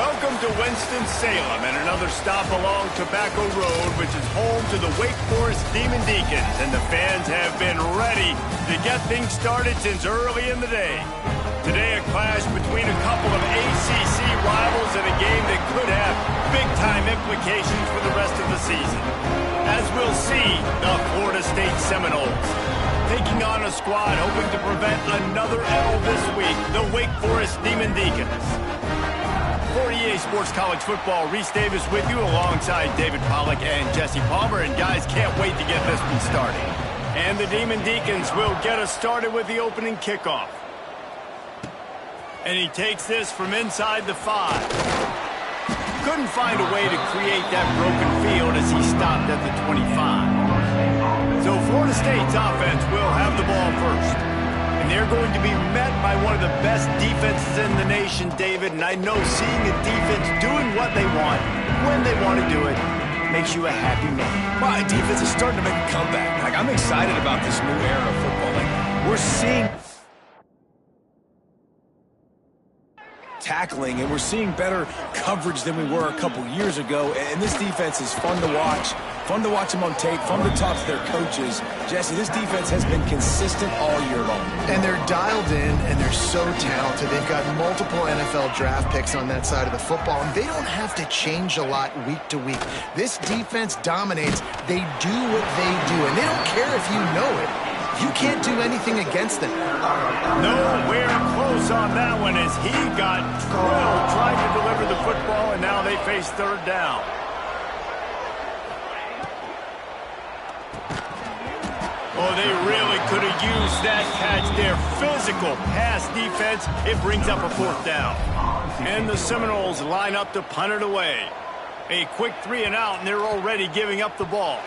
Welcome to Winston-Salem and another stop along Tobacco Road, which is home to the Wake Forest Demon Deacons, and the fans have been ready to get things started since early in the day. Today, a clash between a couple of ACC rivals in a game that could have big-time implications for the rest of the season. As we'll see, the Florida State Seminoles taking on a squad hoping to prevent another L this week, the Wake Forest Demon Deacons. For EA Sports College Football, Reese Davis with you alongside David Pollack and Jesse Palmer. And guys, can't wait to get this one started. And the Demon Deacons will get us started with the opening kickoff. And he takes this from inside the 5. Couldn't find a way to create that broken field as he stopped at the 25. So Florida State's offense will have the ball first. And they're going to be met by one of the best defenses in the nation, David. And I know seeing a defense doing what they want, when they want to do it, makes you a happy man. Well, the defense is starting to make a comeback. I'm excited about this new era of football. We're seeing tackling, and we're seeing better coverage than we were a couple years ago. And this defense is fun to watch. Fun to watch them on tape, fun to talk to their coaches. Jesse, this defense has been consistent all year long. And they're dialed in, and they're so talented. They've got multiple NFL draft picks on that side of the football, and they don't have to change a lot week to week. This defense dominates. They do what they do, and they don't care if you know it. You can't do anything against them. Nowhere close on that one as he got drilled trying to deliver the football, and now they face third down. Oh, they really could have used that catch there. Physical pass defense. It brings up a fourth down. And the Seminoles line up to punt it away. A quick 3 and out, and they're already giving up the ball.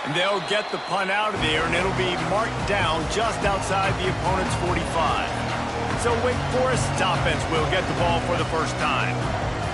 And they'll get the punt out of there, and it'll be marked down just outside the opponent's 45. So Wake Forest's offense will get the ball for the first time.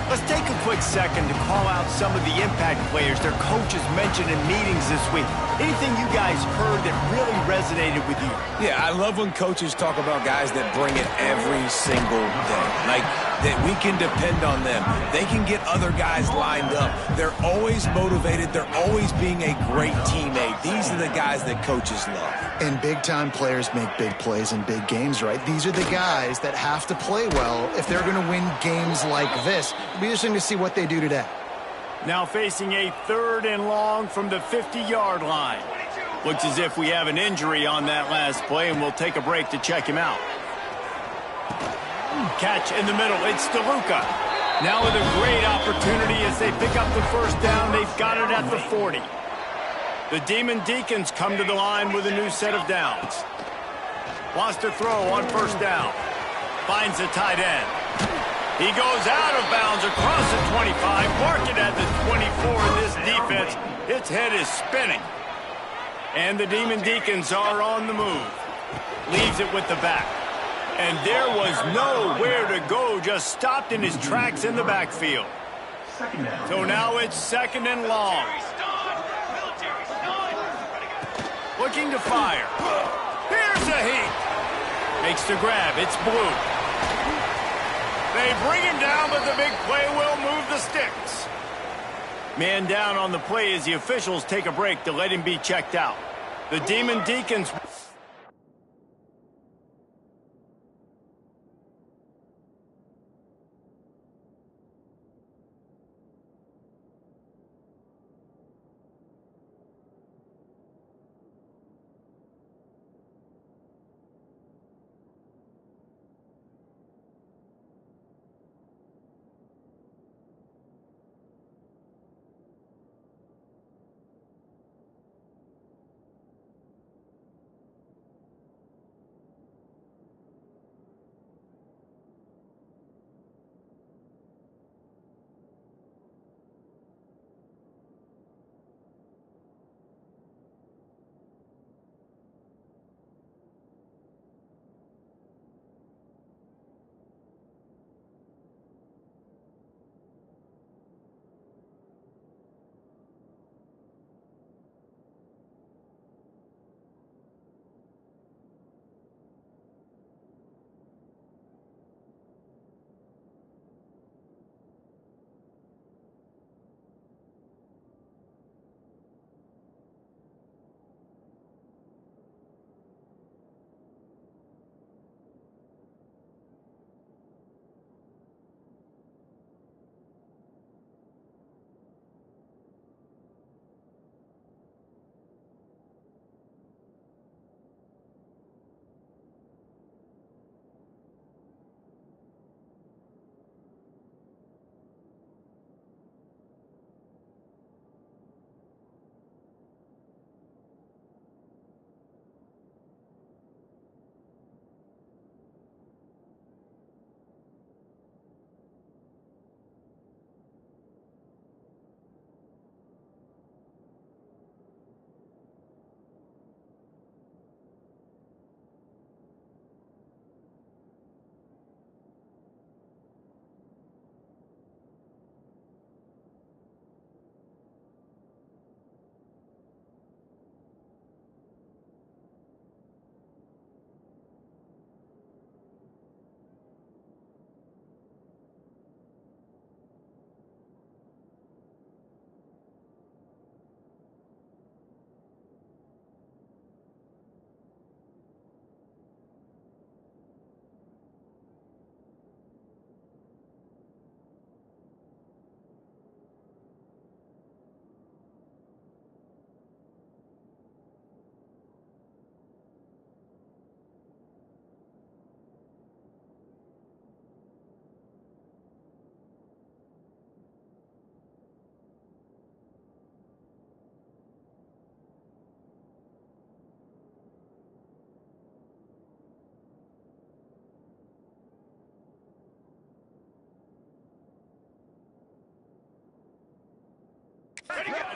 Let's take a quick second to call out some of the impact players their coaches mentioned in meetings this week. Anything you guys heard that really resonated with you? Yeah, I love when coaches talk about guys that bring it every single day. Like, that we can depend on them. They can get other guys lined up. They're always motivated. They're always being a great teammate. These are the guys that coaches love. And big-time players make big plays in big games, right? These are the guys that have to play well if they're going to win games like this. It'll be interesting to see what they do today. Now facing a 3rd and long from the 50-yard line. Looks as if we have an injury on that last play, and we'll take a break to check him out. Catch in the middle. It's DeLuca. Now with a great opportunity as they pick up the first down. They've got it at the 40. The Demon Deacons come to the line with a new set of downs. Wants to throw on first down. Finds the tight end. He goes out of bounds across the 25. Mark it at the 24. And this defense, its head is spinning. And the Demon Deacons are on the move. Leaves it with the back. And there was nowhere to go, just stopped in his tracks in the backfield. So now it's 2nd and long. Looking to fire. Here's a heat. Makes the grab. It's Blue. They bring him down, but the big play will move the sticks. Man down on the play as the officials take a break to let him be checked out. The Demon Deacons...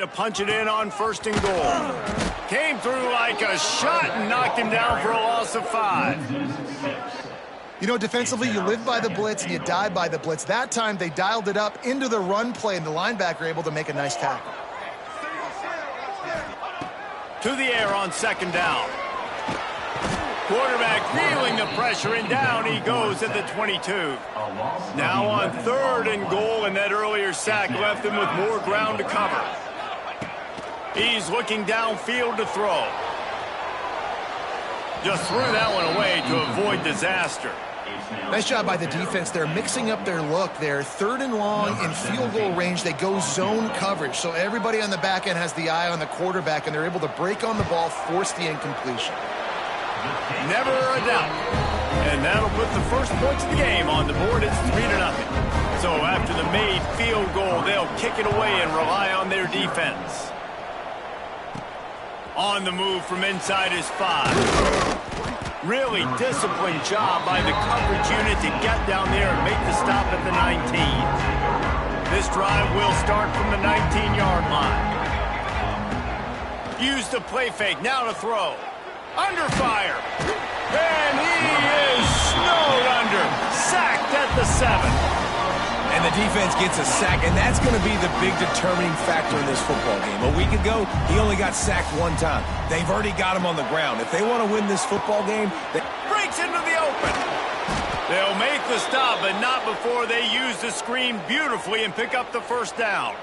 to punch it in on 1st and goal. Came through like a shot and knocked him down for a loss of 5. You know, defensively, you live by the blitz and you die by the blitz. That time, they dialed it up into the run play, and the linebacker able to make a nice tackle. To the air on 2nd down. Quarterback feeling the pressure, and down he goes at the 22. Now on 3rd and goal, and that earlier sack left him with more ground to cover. He's looking downfield to throw. Just threw that one away to avoid disaster. Nice job by the defense. They're mixing up their look there. 3rd and long in field goal range. They go zone coverage. So everybody on the back end has the eye on the quarterback, and they're able to break on the ball, force the incompletion. Never a doubt. And that'll put the first points of the game on the board. It's 3-0. So after the made field goal, they'll kick it away and rely on their defense. On the move from inside his 5. Really disciplined job by the coverage unit to get down there and make the stop at the 19. This drive will start from the 19-yard line. Use the play fake, now to throw. Under fire. And he is snowed under. Sacked at the 7. And the defense gets a sack, and that's going to be the big determining factor in this football game. A week ago, he only got sacked 1 time. They've already got him on the ground. If they want to win this football game, they breaks into the open. They'll make the stop, but not before they use the screen beautifully and pick up the 1st down.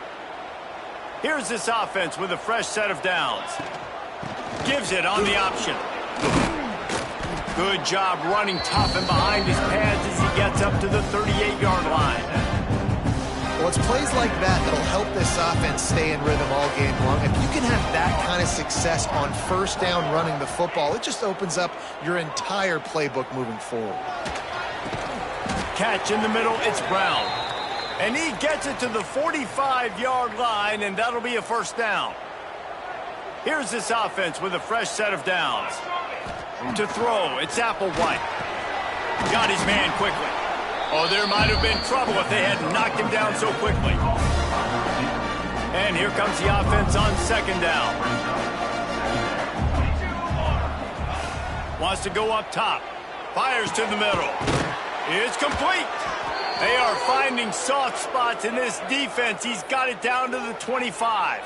Here's this offense with a fresh set of downs. Gives it on the option. Good job running tough and behind his pads as he gets up to the 38-yard line. Well, it's plays like that that'll help this offense stay in rhythm all game long. If you can have that kind of success on 1st down running the football, it just opens up your entire playbook moving forward. Catch in the middle, it's Brown. And he gets it to the 45-yard line, and that'll be a 1st down. Here's this offense with a fresh set of downs. To throw, it's Applewhite. Got his man quickly. Oh, there might have been trouble if they hadn't knocked him down so quickly. And here comes the offense on 2nd down. Wants to go up top. Fires to the middle. It's complete. They are finding soft spots in this defense. He's got it down to the 25.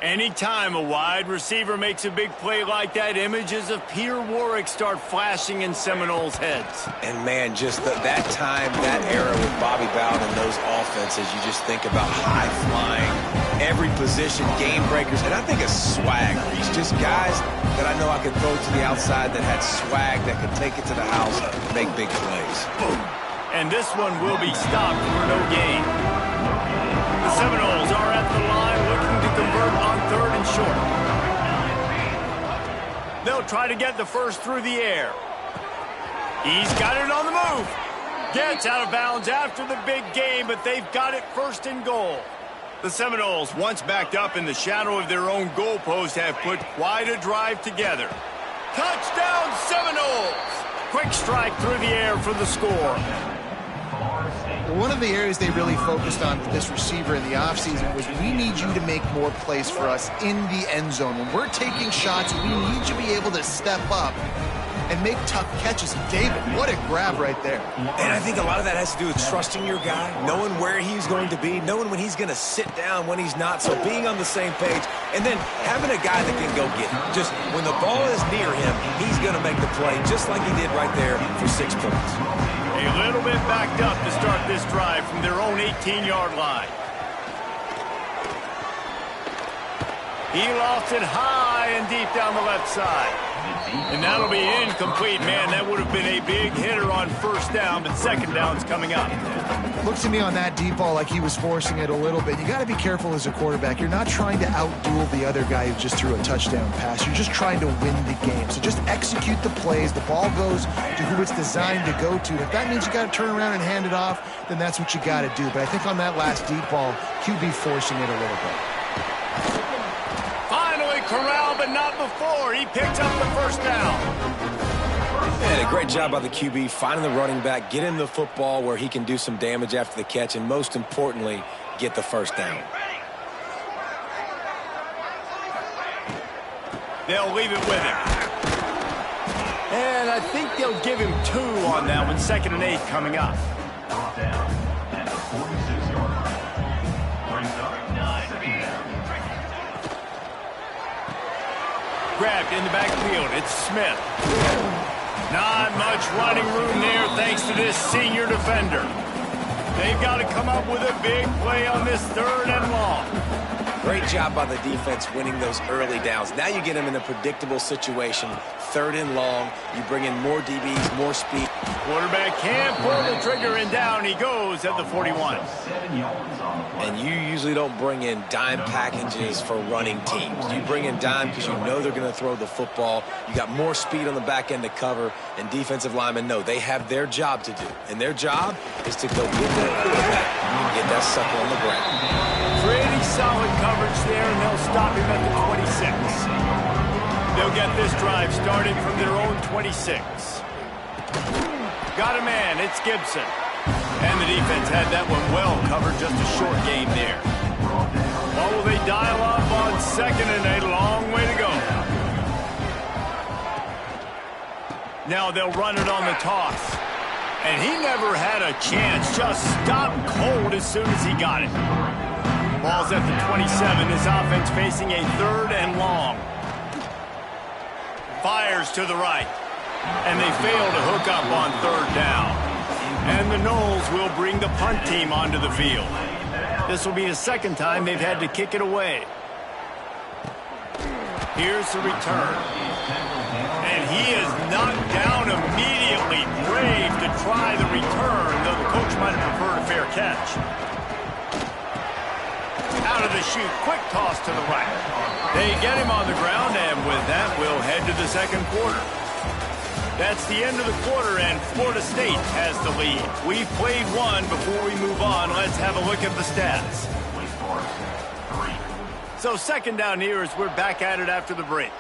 Anytime a wide receiver makes a big play like that, images of Peter Warrick start flashing in Seminoles' heads. And, man, just that time, that era with Bobby Bowden and those offenses, you just think about high-flying, every position, game breakers, and I think of swagger. He's just guys that I know I could throw to the outside that had swag, that could take it to the house and make big plays. And this one will be stopped for no gain. The Seminoles are at the line looking to convert on 3rd and short. They'll try to get the 1st through the air. He's got it on the move. Gets out of bounds after the big game, but they've got it 1st and goal. The Seminoles, once backed up in the shadow of their own goalpost, have put quite a drive together. Touchdown, Seminoles! Quick strike through the air for the score. One of the areas they really focused on for this receiver in the offseason was we need you to make more plays for us in the end zone. When we're taking shots, we need you to be able to step up and make tough catches. David, what a grab right there. And I think a lot of that has to do with trusting your guy, knowing where he's going to be, knowing when he's going to sit down, when he's not, so being on the same page, and then having a guy that can go get it. Just when the ball is near him, he's going to make the play, just like he did right there for 6 points. A little bit backed up to start this drive from their own 18-yard line. He lost it high and deep down the left side. And that'll be incomplete, man. That would have been a big hitter on 1st down, but 2nd down's coming up. Looks to me on that deep ball like he was forcing it a little bit. You got to be careful as a quarterback. You're not trying to outduel the other guy who just threw a touchdown pass. You're just trying to win the game. So just execute the plays. The ball goes to who it's designed to go to. If that means you got to turn around and hand it off, then that's what you got to do. But I think on that last deep ball, QB forcing it a little bit. Corral, but not before. He picks up the 1st down. And a great job by the QB finding the running back, getting the football where he can do some damage after the catch, and most importantly, get the 1st down. They'll leave it with him. And I think they'll give him 2 on that one. 2nd and 8 coming up. Grabbed in the backfield. It's Smith. Not much running room there thanks to this senior defender. They've got to come up with a big play on this 3rd and long. Great job by the defense winning those early downs. Now you get them in a predictable situation. 3rd and long. You bring in more DBs, more speed. Quarterback can't pull the trigger, and down he goes at the 41. And you usually don't bring in dime packages for running teams. You bring in dime because you know they're going to throw the football. You got more speed on the back end to cover, and defensive linemen know they have their job to do. And their job is to go get that quarterback and get that sucker on the ground. Pretty solid coverage there, and they'll stop him at the 26. They'll get this drive started from their own 26. Got a man, it's Gibson. And the defense had that one well covered, just a short game there. Or will they dial up on 2nd and 8? Long way to go. Now they'll run it on the toss. And he never had a chance, just stopped cold as soon as he got it. Ball's at the 27, his offense facing a 3rd and long. Fires to the right. And they fail to hook up on 3rd down. And the Noles will bring the punt team onto the field. This will be the 2nd time they've had to kick it away. Here's the return. And he is knocked down immediately. Brave to try the return, though the coach might have preferred a fair catch. Out of the chute, quick toss to the right. They get him on the ground, and with that, we'll head to the 2nd quarter. That's the end of the quarter, and Florida State has the lead. We've played one. Before we move on, let's have a look at the stats. So 2nd down here as we're back at it after the break.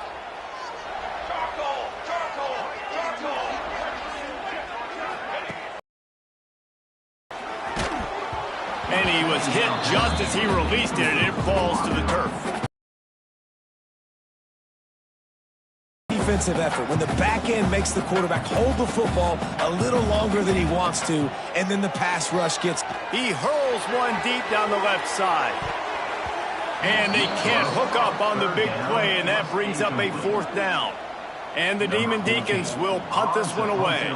And he was hit just as he released it, and it falls to the turf. Defensive effort when the back end makes the quarterback hold the football a little longer than he wants to, and then the pass rush gets. He hurls one deep down the left side. And they can't hook up on the big play, and that brings up a 4th down. And the Demon Deacons will punt this one away.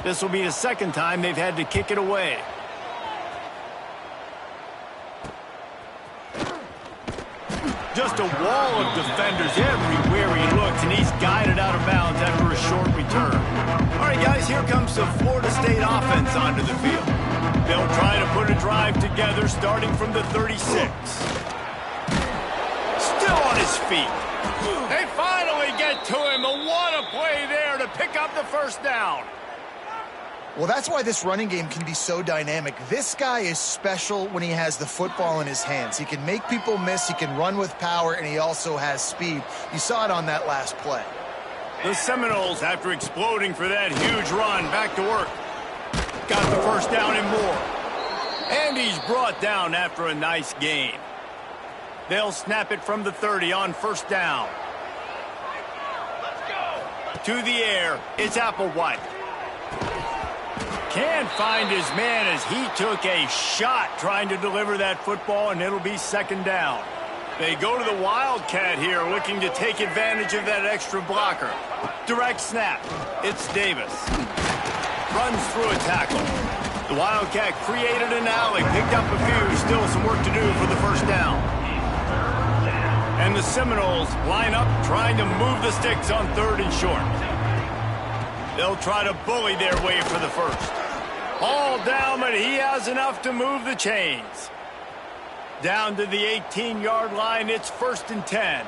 This will be the 2nd time they've had to kick it away. Just a wall of defenders everywhere he looks, and he's guided out of bounds after a short return. All right, guys, here comes the Florida State offense onto the field. They'll try to put a drive together starting from the 36. Still on his feet. They finally get to him. What a play there to pick up the 1st down. Well, that's why this running game can be so dynamic. This guy is special when he has the football in his hands. He can make people miss, he can run with power, and he also has speed. You saw it on that last play. The Seminoles, after exploding for that huge run, back to work. Got the 1st down and more. And he's brought down after a nice gain. They'll snap it from the 30 on 1st down. To the air, it's Applewhite. Can't find his man as he took a shot trying to deliver that football, and it'll be 2nd down. They go to the Wildcat here, looking to take advantage of that extra blocker. Direct snap. It's Davis. Runs through a tackle. The Wildcat created an alley, picked up a few, still some work to do for the 1st down. And the Seminoles line up trying to move the sticks on 3rd and short. They'll try to bully their way for the 1st. All down, but he has enough to move the chains. Down to the 18-yard line, it's 1st and 10.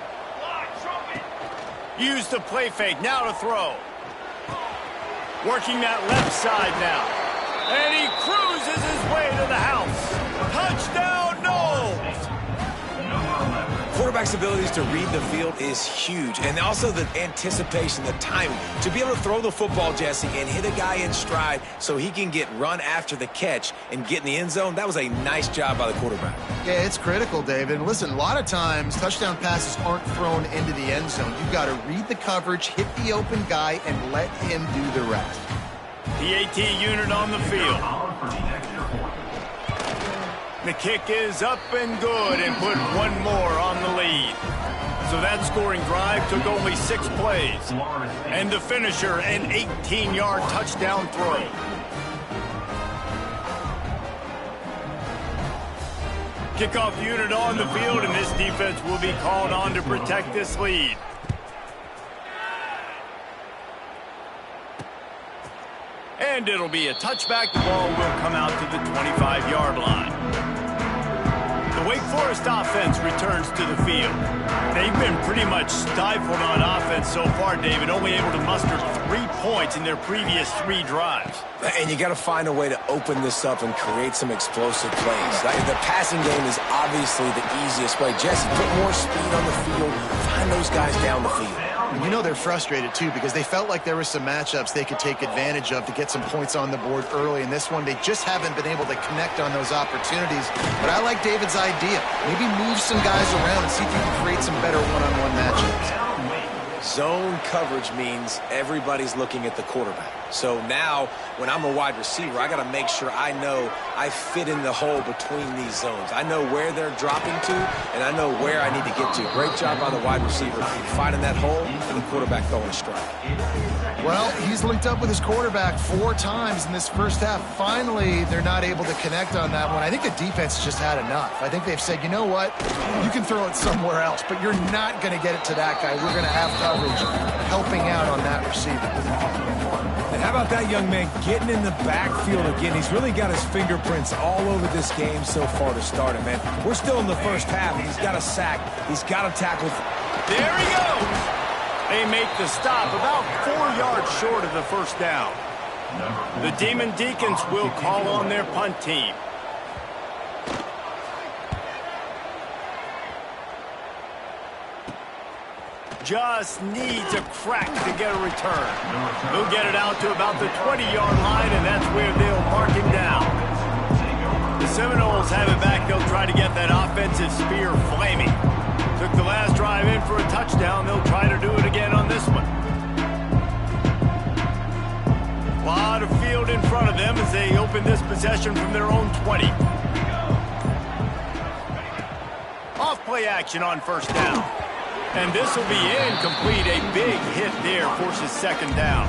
Use the play fake, now to throw. Working that left side now. And he cruises his way to the house. Touchdown, Noles! quarterback's abilities to read the field is huge, and also the anticipation, the timing. To be able to throw the football, Jesse, and hit a guy in stride so he can get run after the catch and get in the end zone, that was a nice job by the quarterback. Yeah, it's critical, David. And listen, a lot of times touchdown passes aren't thrown into the end zone. You've got to read the coverage, hit the open guy, and let him do the rest. PAT unit on the field. The kick is up and good and put one more on the lead. So that scoring drive took only 6 plays. And the finisher, an 18-yard touchdown throw. Kickoff unit on the field, and this defense will be called on to protect this lead. And it'll be a touchback. The ball will come out to the 25-yard line. The Wake Forest offense returns to the field. They've been pretty much stifled on offense so far, David, only able to muster 3 points in their previous 3 drives. And you got to find a way to open this up and create some explosive plays. The passing game is obviously the easiest way. Jesse, put more speed on the field. Find those guys down the field. You know they're frustrated, too, because they felt like there were some matchups they could take advantage of to get some points on the board early. In this one, they just haven't been able to connect on those opportunities. But I like David's idea. Maybe move some guys around and see if you can create some better one-on-one matchups. Zone coverage means everybody's looking at the quarterback. So now, when I'm a wide receiver, I got to make sure I know I fit in the hole between these zones. I know where they're dropping to, and I know where I need to get to. Great job by the wide receiver finding that hole and the quarterback throwing a strike. Well, he's linked up with his quarterback 4 times in this first half. Finally, they're not able to connect on that one. I think the defense just had enough. I think they've said, you know what, you can throw it somewhere else, but you're not going to get it to that guy. We're going to have coverage helping out on that receiver. And how about that young man getting in the backfield again? He's really got his fingerprints all over this game so far to start it, man. We're still in the first half. He's got a sack. He's got a tackle. There he goes. They make the stop about 4 yards short of the first down. The Demon Deacons will call on their punt team. Just needs a crack to get a return. He'll get it out to about the 20-yard line, and that's where they'll mark him down. The Seminoles have it back. They'll try to get that offensive spear flaming. Took the last drive in for a touchdown. They'll try to do it again on this one. A lot of field in front of them as they open this possession from their own 20. Off play action on first down. And this will be incomplete. A big hit there forces second down.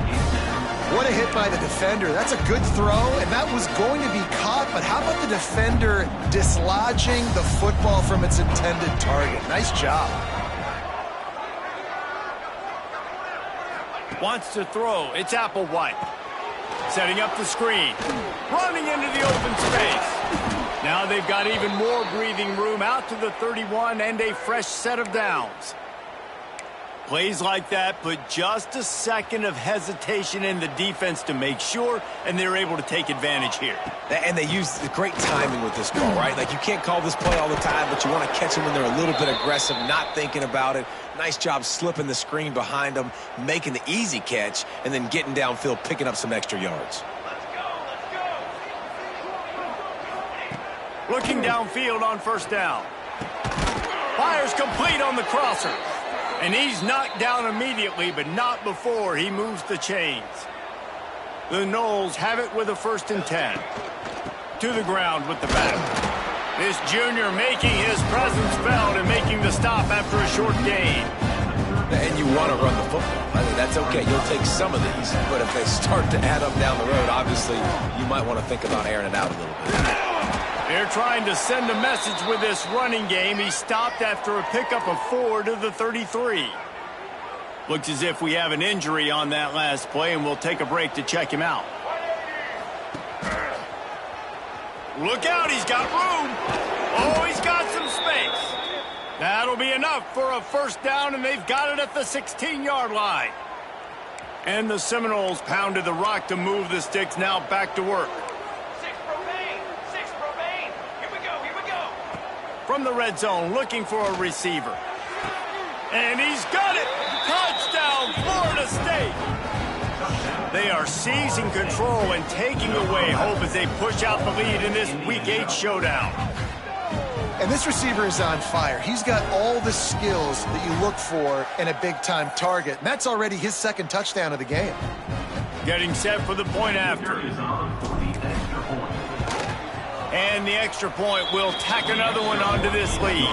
What a hit by the defender. That's a good throw, and that was going to be caught, but how about the defender dislodging the football from its intended target? Nice job. Wants to throw. It's Applewhite. Setting up the screen. Running into the open space. Now they've got even more breathing room out to the 31 and a fresh set of downs. Plays like that put just a second of hesitation in the defense to make sure, and they're able to take advantage here. And they use the great timing with this call, right? Like, you can't call this play all the time, but you want to catch them when they're a little bit aggressive, not thinking about it. Nice job slipping the screen behind them, making the easy catch, and then getting downfield, picking up some extra yards. Looking downfield on first down. Fires complete on the crosser. And he's knocked down immediately, but not before he moves the chains. The Noles have it with a 1st and 10. To the ground with the back. This junior making his presence felt and making the stop after a short gain. And you want to run the football. I mean, that's okay. You'll take some of these. But if they start to add up down the road, obviously, you might want to think about airing it out a little bit. They're trying to send a message with this running game. He stopped after a pickup of 4 to the 33. Looks as if we have an injury on that last play, and we'll take a break to check him out. Look out, he's got room. Oh, he's got some space. That'll be enough for a first down, and they've got it at the 16-yard line. And the Seminoles pounded the rock to move the sticks, now back to work. From the red zone, looking for a receiver. And he's got it! Touchdown, Florida State! They are seizing control and taking away hope as they push out the lead in this Week 8 showdown. And this receiver is on fire. He's got all the skills that you look for in a big-time target. And that's already his second touchdown of the game. Getting set for the point after. And the extra point will tack another one onto this lead.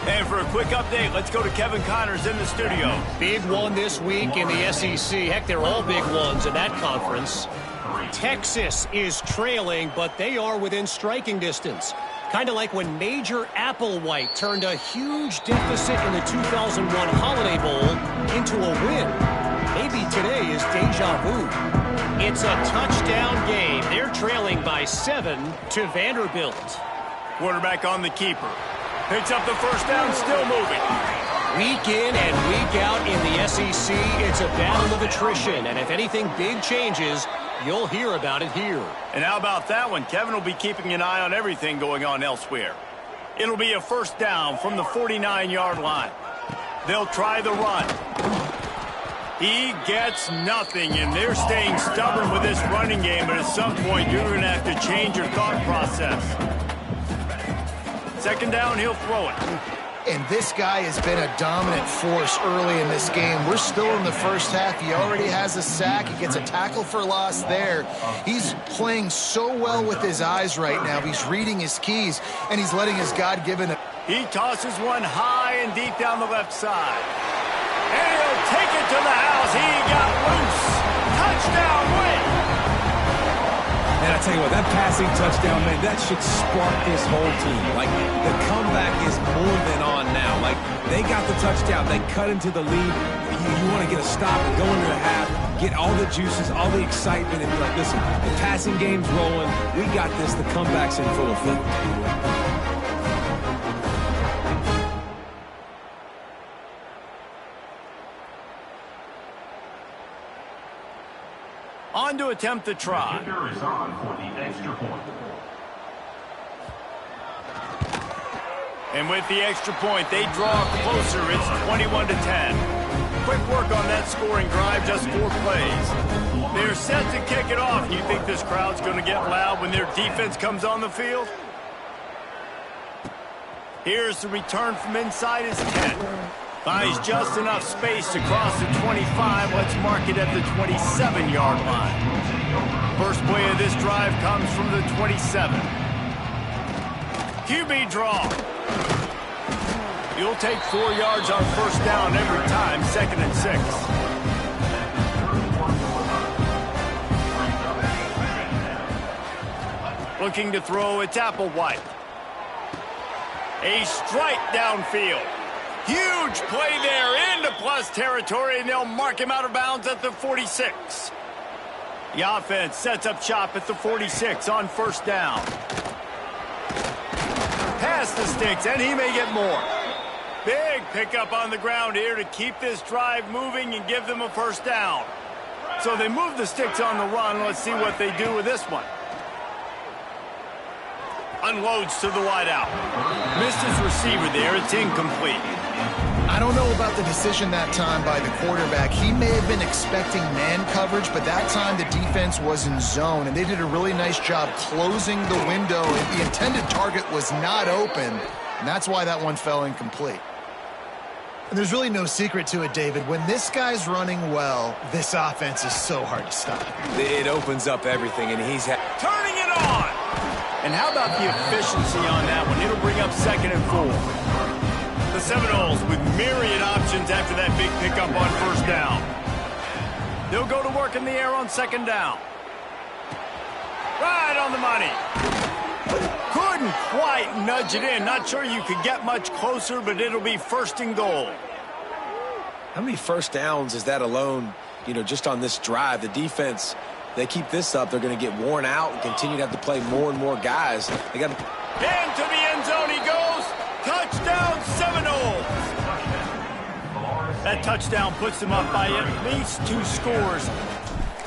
And for a quick update, let's go to Kevin Connors in the studio. Big one this week in the SEC. Heck, they're all big ones in that conference. Texas is trailing, but they are within striking distance. Kind of like when Major Applewhite turned a huge deficit in the 2001 Holiday Bowl into a win. Maybe today is deja vu. It's a touchdown game. They're trailing by 7 to Vanderbilt. Quarterback on the keeper. Picks up the first down, still moving. Week in and week out in the SEC, it's a battle of attrition. And if anything big changes, you'll hear about it here. And how about that one? Kevin will be keeping an eye on everything going on elsewhere. It'll be a first down from the 49-yard line. They'll try the run. He gets nothing, and they're staying stubborn with this running game, but at some point you're going to have to change your thought process. Second down, he'll throw it. And this guy has been a dominant force early in this game. We're still in the first half. He already has a sack. He gets a tackle for loss there. He's playing so well with his eyes right now. He's reading his keys, and he's letting his God-given... He tosses one high and deep down the left side. And he'll take it to the house. He got loose. Touchdown win. And I tell you what, that passing touchdown, man, that should spark this whole team. Like, the comeback is more than on now. Like, they got the touchdown. They cut into the lead. You want to get a stop and go into the half, get all the juices, all the excitement, and be like, listen, the passing game's rolling. We got this. The comeback's in full effect. On to attempt the try. And with the extra point, they draw closer. It's 21-10. Quick work on that scoring drive, just 4 plays. They're set to kick it off. You think this crowd's going to get loud when their defense comes on the field? Here's the return from inside his 10. Buys just enough space to cross the 25. Let's mark it at the 27-yard line. First play of this drive comes from the 27. QB draw. You'll take 4 yards on first down every time, 2nd and 6. Looking to throw, it's Applewhite. A strike downfield. Huge play there into plus territory, and they'll mark him out of bounds at the 46. The offense sets up shop at the 46 on first down. Pass the sticks, and he may get more. Big pickup on the ground here to keep this drive moving and give them a first down. So they move the sticks on the run. Let's see what they do with this one. Unloads to the wideout. Missed his receiver there. It's incomplete. I don't know about the decision that time by the quarterback. He may have been expecting man coverage, but that time the defense was in zone, and they did a really nice job closing the window. The intended target was not open, and that's why that one fell incomplete. And there's really no secret to it, David. When this guy's running well, this offense is so hard to stop. It opens up everything, and he's... Turning it on! And how about the efficiency on that one? It'll bring up 2nd and 4. The Seminoles with myriad options after that big pickup on first down. They'll go to work in the air on 2nd down. Right on the money. Couldn't quite nudge it in. Not sure you could get much closer, but it'll be 1st and goal. How many first downs is that alone, just on this drive? The defense, they keep this up, they're going to get worn out and continue to have to play more and more guys. They got into the end zone he goes. Touchdown, Seminoles. That touchdown puts them up by at least 2 scores.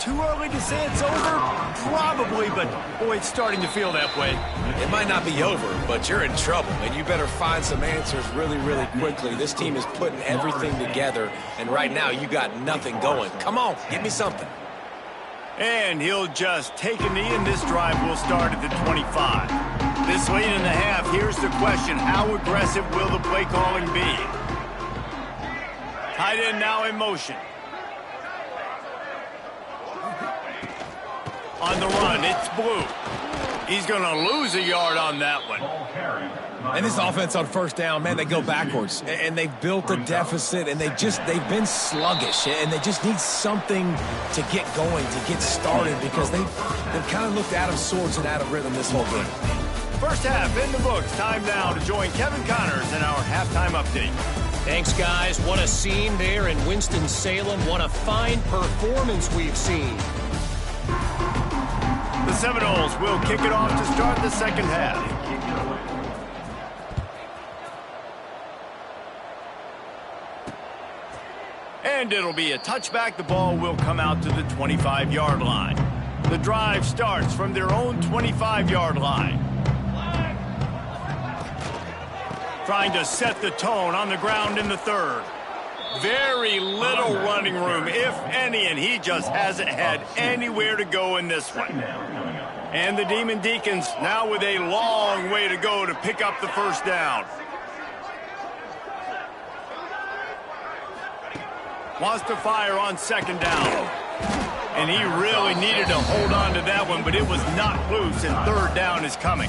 too early to say it's over? Probably, but boy, it's starting to feel that way. It might not be over, but you're in trouble, and you better find some answers really, really quickly. This team is putting everything together, and right now you got nothing going. Come on, give me something. And he'll just take a knee, and this drive will start at the 25. This late in the half, here's the question. How aggressive will the play calling be? Tight end now in motion. On the run, it's Blue. He's going to lose a yard on that one. And this offense on first down, man, they go backwards. And they've built a deficit, and they've been sluggish. And they just need something to get going, to get started, because they've kind of looked out of sorts and out of rhythm this whole game. First half in the books. Time now to join Kevin Connors in our halftime update. Thanks, guys. What a scene there in Winston-Salem. What a fine performance we've seen. The Seminoles will kick it off to start the second half. And it'll be a touchback. The ball will come out to the 25-yard line. The drive starts from their own 25-yard line. Trying to set the tone on the ground in the third. Very little running room, if any, and he just hasn't had anywhere to go in this one. And the Demon Deacons now with a long way to go to pick up the first down. Wants to fire on second down. And he really needed to hold on to that one, but it was not loose, and third down is coming.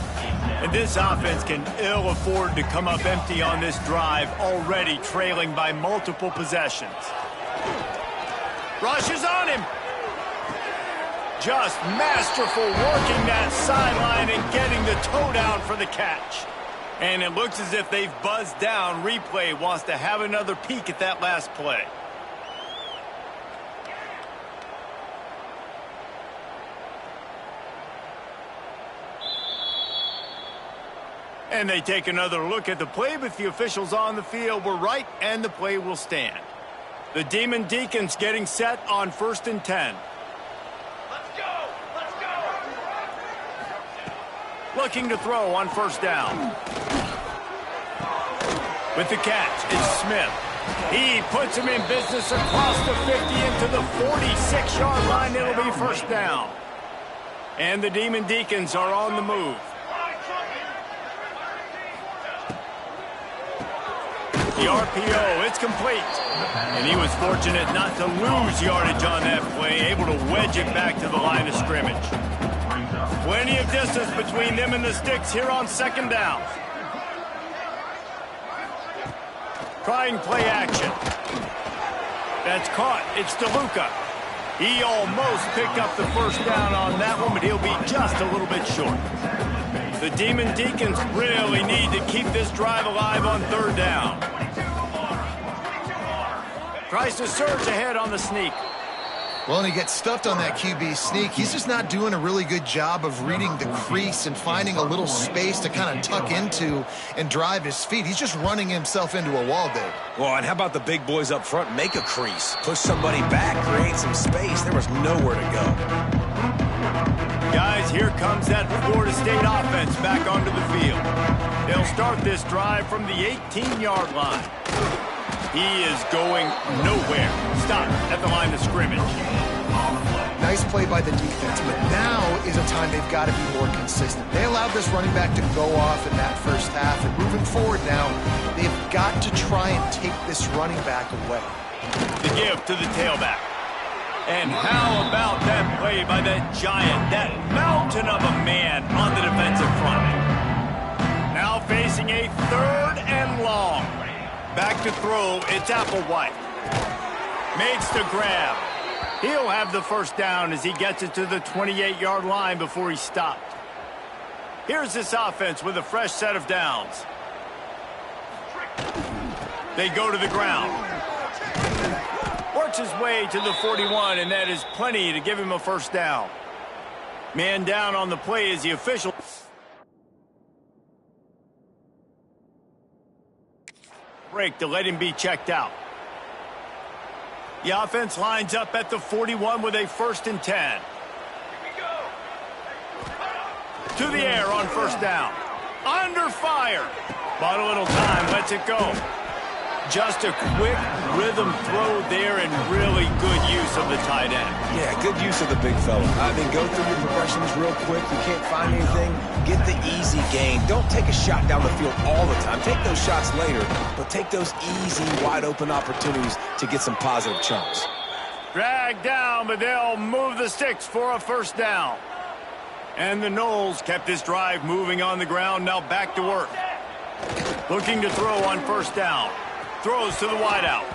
And this offense can ill afford to come up empty on this drive, already trailing by multiple possessions. Rushes on him. Just masterful working that sideline and getting the toe down for the catch. And it looks as if they've buzzed down. Replay wants to have another peek at that last play. And they take another look at the play, but the officials on the field were right, and the play will stand. The Demon Deacons getting set on 1st and 10. Let's go! Let's go! Looking to throw on first down. With the catch, it's Smith. He puts him in business across the 50 into the 46-yard line. It'll be first down. And the Demon Deacons are on the move. The RPO, it's complete. And he was fortunate not to lose yardage on that play, able to wedge it back to the line of scrimmage. Plenty of distance between them and the sticks here on second down. Trying play action. That's caught. It's DeLuca. He almost picked up the first down on that one, but he'll be just a little bit short. The Demon Deacons really need to keep this drive alive on third down. Tries to surge ahead on the sneak. Well, and he gets stuffed on that QB sneak. He's just not doing a really good job of reading the crease and finding a little space to kind of tuck into and drive his feet. He's just running himself into a wall, Dave. Well, and how about the big boys up front? Make a crease. Push somebody back, create some space. There was nowhere to go. Guys, here comes that Florida State offense back onto the field. They'll start this drive from the 18-yard line. He is going nowhere. Stop at the line of scrimmage. Nice play by the defense, but now is a time they've got to be more consistent. They allowed this running back to go off in that first half, and moving forward now, they've got to try and take this running back away. The give to the tailback. And how about that play by that giant, that mountain of a man on the defensive front? Now facing a third and long. Back to throw, it's Applewhite. Makes the grab. He'll have the first down as he gets it to the 28-yard line before he's stopped. Here's this offense with a fresh set of downs. They go to the ground. Works his way to the 41, and that is plenty to give him a first down. Man down on the play is the official. Break to let him be checked out. The offense lines up at the 41 with a 1st and 10. To the air on 1st down. Under fire. Bought a little time, lets it go. Just a quick rhythm throw there and really good use of the tight end. Yeah, good use of the big fella. I mean, go through your progressions real quick. You can't find anything, get the easy gain. Don't take a shot down the field all the time. Take those shots later, but take those easy, wide-open opportunities to get some positive chunks. Dragged down, but they'll move the sticks for a 1st down. And the Noles kept this drive moving on the ground, now back to work. Looking to throw on 1st down. Throws to the wideout.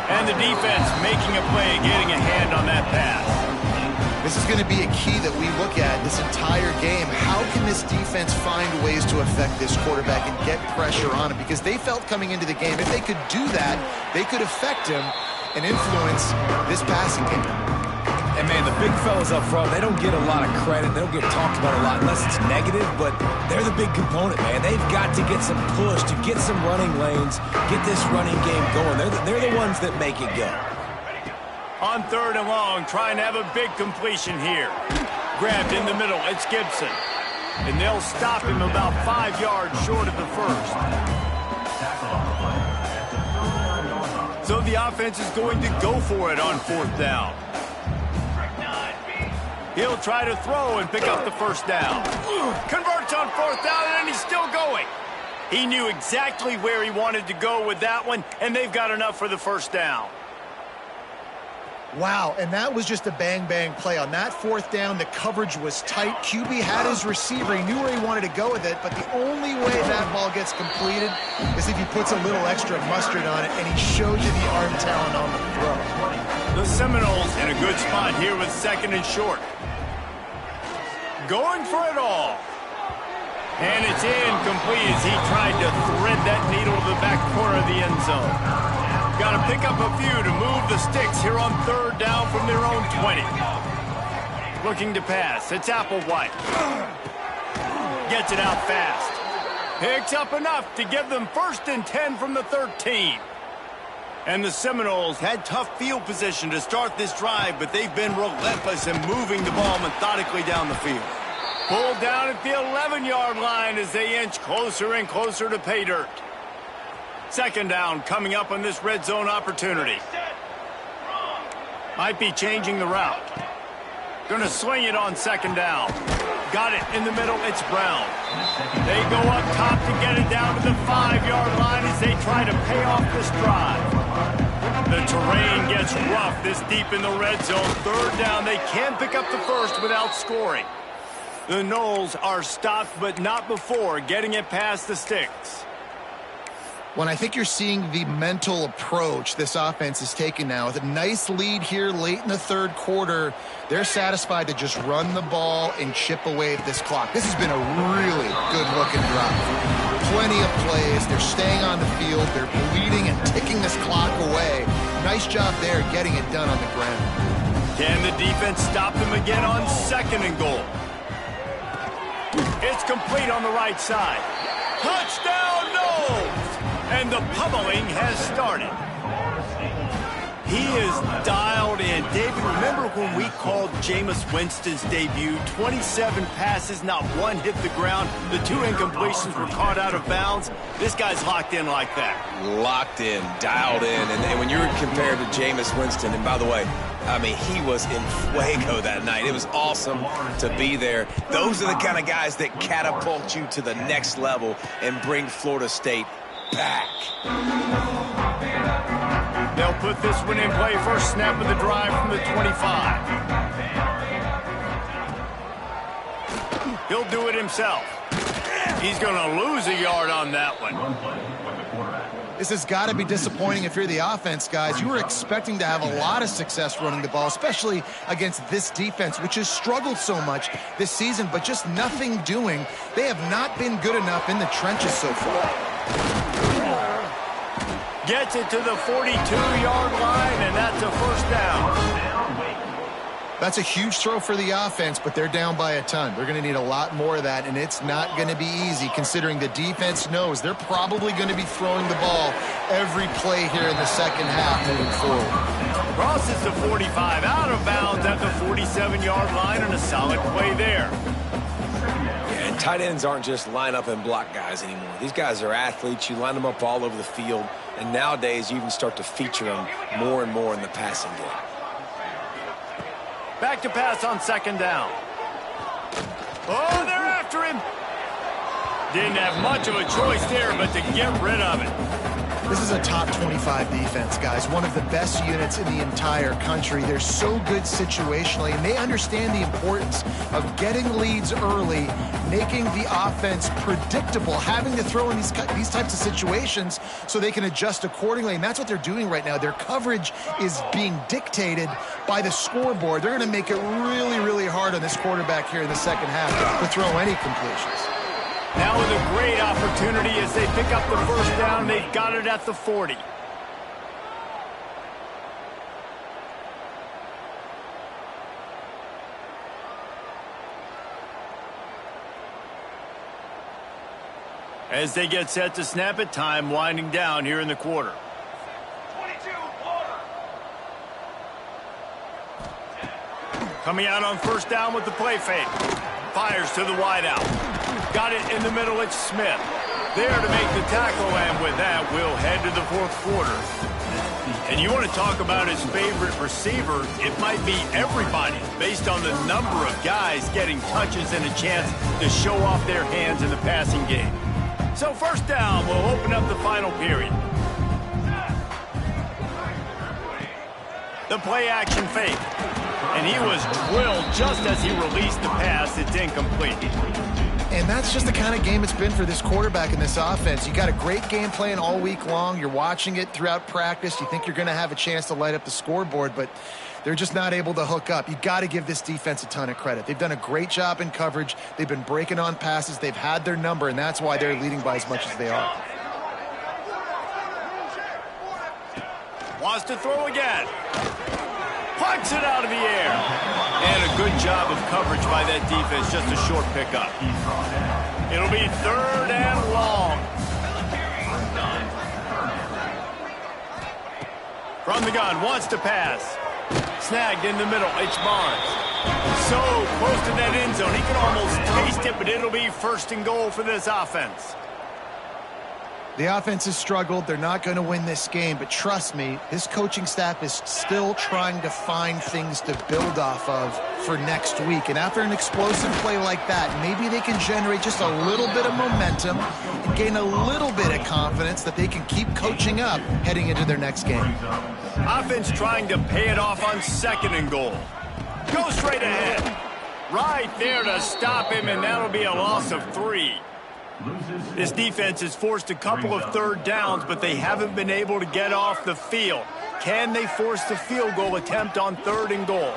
And the defense making a play, getting a hand on that pass. This is going to be a key that we look at this entire game. How can this defense find ways to affect this quarterback and get pressure on him? Because they felt coming into the game, if they could do that, they could affect him and influence this passing game. And, man, the big fellas up front, they don't get a lot of credit. They don't get talked about a lot unless it's negative, but they're the big component, man. They've got to get some push, to get some running lanes, get this running game going. They're the ones that make it go. On 3rd and long, trying to have a big completion here. Grabbed in the middle, it's Gibson. And they'll stop him about 5 yards short of the 1st. So the offense is going to go for it on 4th down. He'll try to throw and pick up the 1st down. Converts on 4th down, and he's still going. He knew exactly where he wanted to go with that one, and they've got enough for the 1st down. Wow, and that was just a bang-bang play. On that 4th down, the coverage was tight. QB had his receiver. He knew where he wanted to go with it, but the only way that ball gets completed is if he puts a little extra mustard on it, and he shows you the arm talent on the throw. The Seminoles in a good spot here with 2nd and short. Going for it all. And it's incomplete as he tried to thread that needle to the back corner of the end zone. Got to pick up a few to move the sticks here on 3rd down from their own 20. Looking to pass. It's Applewhite. Gets it out fast. Picks up enough to give them 1st and 10 from the 13. And the Seminoles had tough field position to start this drive, but they've been relentless in moving the ball methodically down the field. Pulled down at the 11-yard line as they inch closer and closer to pay dirt. 2nd down coming up on this red zone opportunity. Might be changing the route. Gonna swing it on 2nd down. Got it in the middle, it's Brown. They go up top to get it down to the 5-yard line as they try to pay off this drive. The terrain gets rough this deep in the red zone. 3rd down, they can pick up the 1st without scoring. The Noles are stopped, but not before getting it past the sticks. When I think you're seeing the mental approach this offense is taking now. With a nice lead here late in the 3rd quarter, they're satisfied to just run the ball and chip away at this clock. This has been a really good-looking drive. Plenty of plays. They're staying on the field. They're bleeding and ticking this clock away. Nice job there getting it done on the ground. Can the defense stop them again on 2nd and goal? It's complete on the right side. Touchdown, Noles! And the pummeling has started. He is dialed in. David, remember when we called Jameis Winston's debut? 27 passes, not one hit the ground. The 2 incompletions were caught out of bounds. This guy's locked in like that. Locked in, dialed in. And when you're compared to Jameis Winston, and by the way, I mean, he was in fuego that night. It was awesome to be there. Those are the kind of guys that catapult you to the next level and bring Florida State back. They'll put this one in play. First snap of the drive from the 25. He'll do it himself. He's going to lose a yard on that one. This has got to be disappointing if you're the offense, guys. You were expecting to have a lot of success running the ball, especially against this defense, which has struggled so much this season, but just nothing doing. They have not been good enough in the trenches so far. Gets it to the 42-yard line, and that's a 1st down. That's a huge throw for the offense, but they're down by a ton. They're going to need a lot more of that, and it's not going to be easy considering the defense knows they're probably going to be throwing the ball every play here in the second half moving forward. Crosses the 45, out of bounds at the 47-yard line, and a solid play there. Yeah, and tight ends aren't just line up and block guys anymore. These guys are athletes. You line them up all over the field, and nowadays you even start to feature them more and more in the passing game. Back to pass on second down. Oh, they're after him. Didn't have much of a choice there, but to get rid of it. This is a top 25 defense, guys. One of the best units in the entire country. They're so good situationally, and they understand the importance of getting leads early, making the offense predictable, having to throw in these types of situations so they can adjust accordingly, and that's what they're doing right now. Their coverage is being dictated by the scoreboard. They're going to make it really, really hard on this quarterback here in the second half to throw any completions. Now with a great opportunity as they pick up the first down. They've got it at the 40. As they get set to snap it, time winding down here in the quarter. 22, quarter. Coming out on first down with the play fake. Fires to the wideout. Got it in the middle. It's Smith. There to make the tackle, and with that, we'll head to the fourth quarter. And you want to talk about his favorite receiver, it might be everybody, based on the number of guys getting touches and a chance to show off their hands in the passing game. So first down, we'll open up the final period. The play action fake. And he was drilled just as he released the pass. It's incomplete. And that's just the kind of game it's been for this quarterback in this offense. You got a great game plan all week long. You're watching it throughout practice. You think you're going to have a chance to light up the scoreboard, but they're just not able to hook up. You got to give this defense a ton of credit. They've done a great job in coverage. They've been breaking on passes. They've had their number, and that's why they're leading by as much as they are. Wants to throw again. Plucks it out of the air. And a good job of coverage by that defense. Just a short pickup. It'll be third and long. From the gun, wants to pass. Snagged in the middle. It's Barnes. So close to that end zone. He can almost taste it, but it'll be first and goal for this offense. The offense has struggled. They're not going to win this game, but trust me, this coaching staff is still trying to find things to build off of for next week. And after an explosive play like that, maybe they can generate just a little bit of momentum and gain a little bit of confidence that they can keep coaching up heading into their next game. Offense trying to pay it off on second and goal. Go straight ahead. Right there to stop him, and that'll be a loss of 3. This defense has forced a couple of third downs, but they haven't been able to get off the field. Can they force the field goal attempt on third and goal?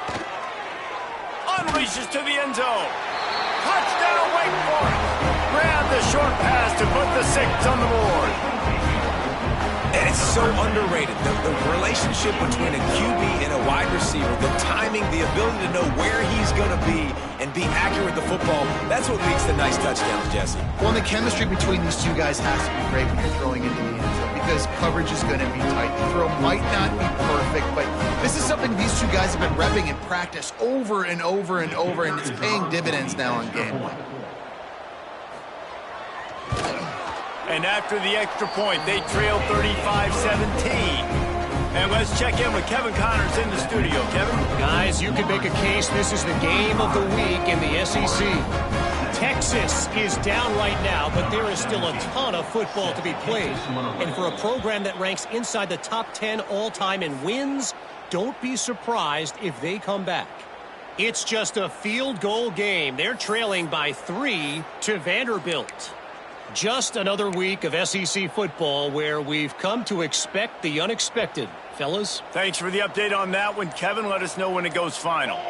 Unleashes to the end zone. Touchdown, Wake Forest. Grab the short pass to put the 6 on the board. And it's so underrated. The relationship between a QB and a wide receiver, the timing, the ability to know where he's going to be and be accurate with the football, that's what leads to nice touchdowns, Jesse. Well, the chemistry between these two guys has to be great when you're throwing into the end zone because coverage is going to be tight. The throw might not be perfect, but this is something these two guys have been repping in practice over and over and over, and it's paying dividends now on game one. And after the extra point, they trail 35-17. And let's check in with Kevin Connors in the studio. Kevin? Guys, you could make a case this is the game of the week in the SEC. Texas is down right now, but there is still a ton of football to be played. And for a program that ranks inside the top 10 all-time in wins, don't be surprised if they come back. It's just a field goal game. They're trailing by 3 to Vanderbilt. Just another week of SEC football where we've come to expect the unexpected. Fellas? Thanks for the update on that one, Kevin. Let us know when it goes final.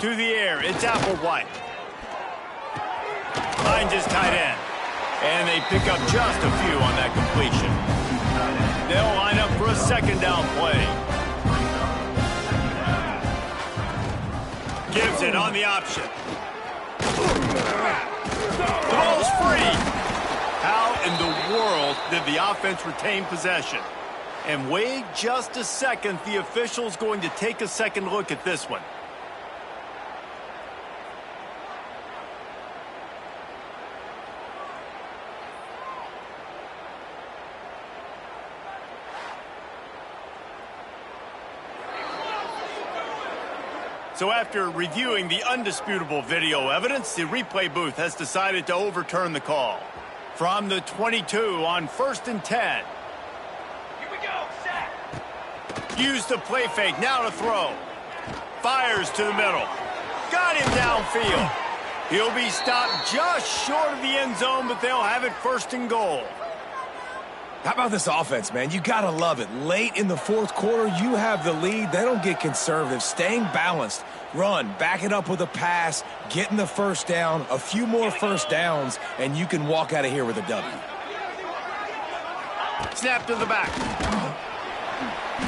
To the air, it's Applewhite. Finds his tight end. And they pick up just a few on that completion. They'll line up for a second down play. Gives it on the option. The ball's free. How in the world did the offense retain possession? And wait just a second. The official's going to take a second look at this one. So after reviewing the undisputable video evidence, the replay booth has decided to overturn the call. From the 22 on 1st and 10. Here we go, set. Use the play fake, now to throw. Fires to the middle. Got him downfield. He'll be stopped just short of the end zone, but they'll have it 1st and goal. How about this offense, man? You gotta love it. Late in the 4th quarter, you have the lead. They don't get conservative. Staying balanced. Run, back it up with a pass, getting the first down, a few more first downs, and you can walk out of here with a W. Snap to the back.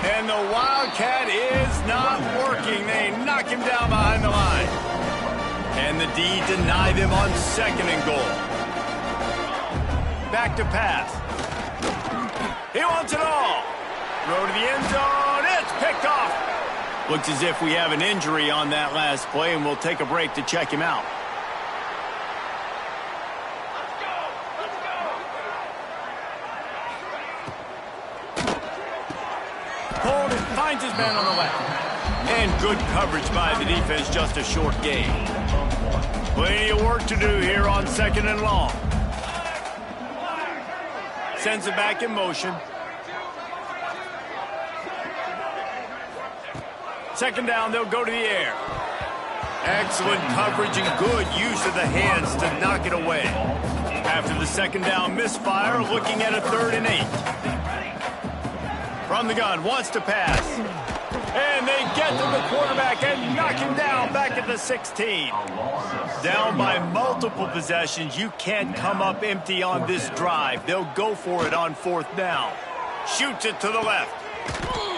And the Wildcat is not working. They knock him down behind the line. And the D deny them on 2nd and goal. Back to pass. He wants it all. Throw to the end zone. It's picked off. Looks as if we have an injury on that last play, and we'll take a break to check him out. Hold it. Finds his man on the left. And good coverage by the defense, just a short gain. Plenty of work to do here on 2nd and long. Sends it back in motion. 2nd down, they'll go to the air. Excellent coverage and good use of the hands to knock it away. After the 2nd down misfire, looking at a 3rd and 8. From the gun, wants to pass. And they get to the quarterback and knock him down back at the 16. Down by multiple possessions. You can't come up empty on this drive. They'll go for it on 4th down. Shoots it to the left.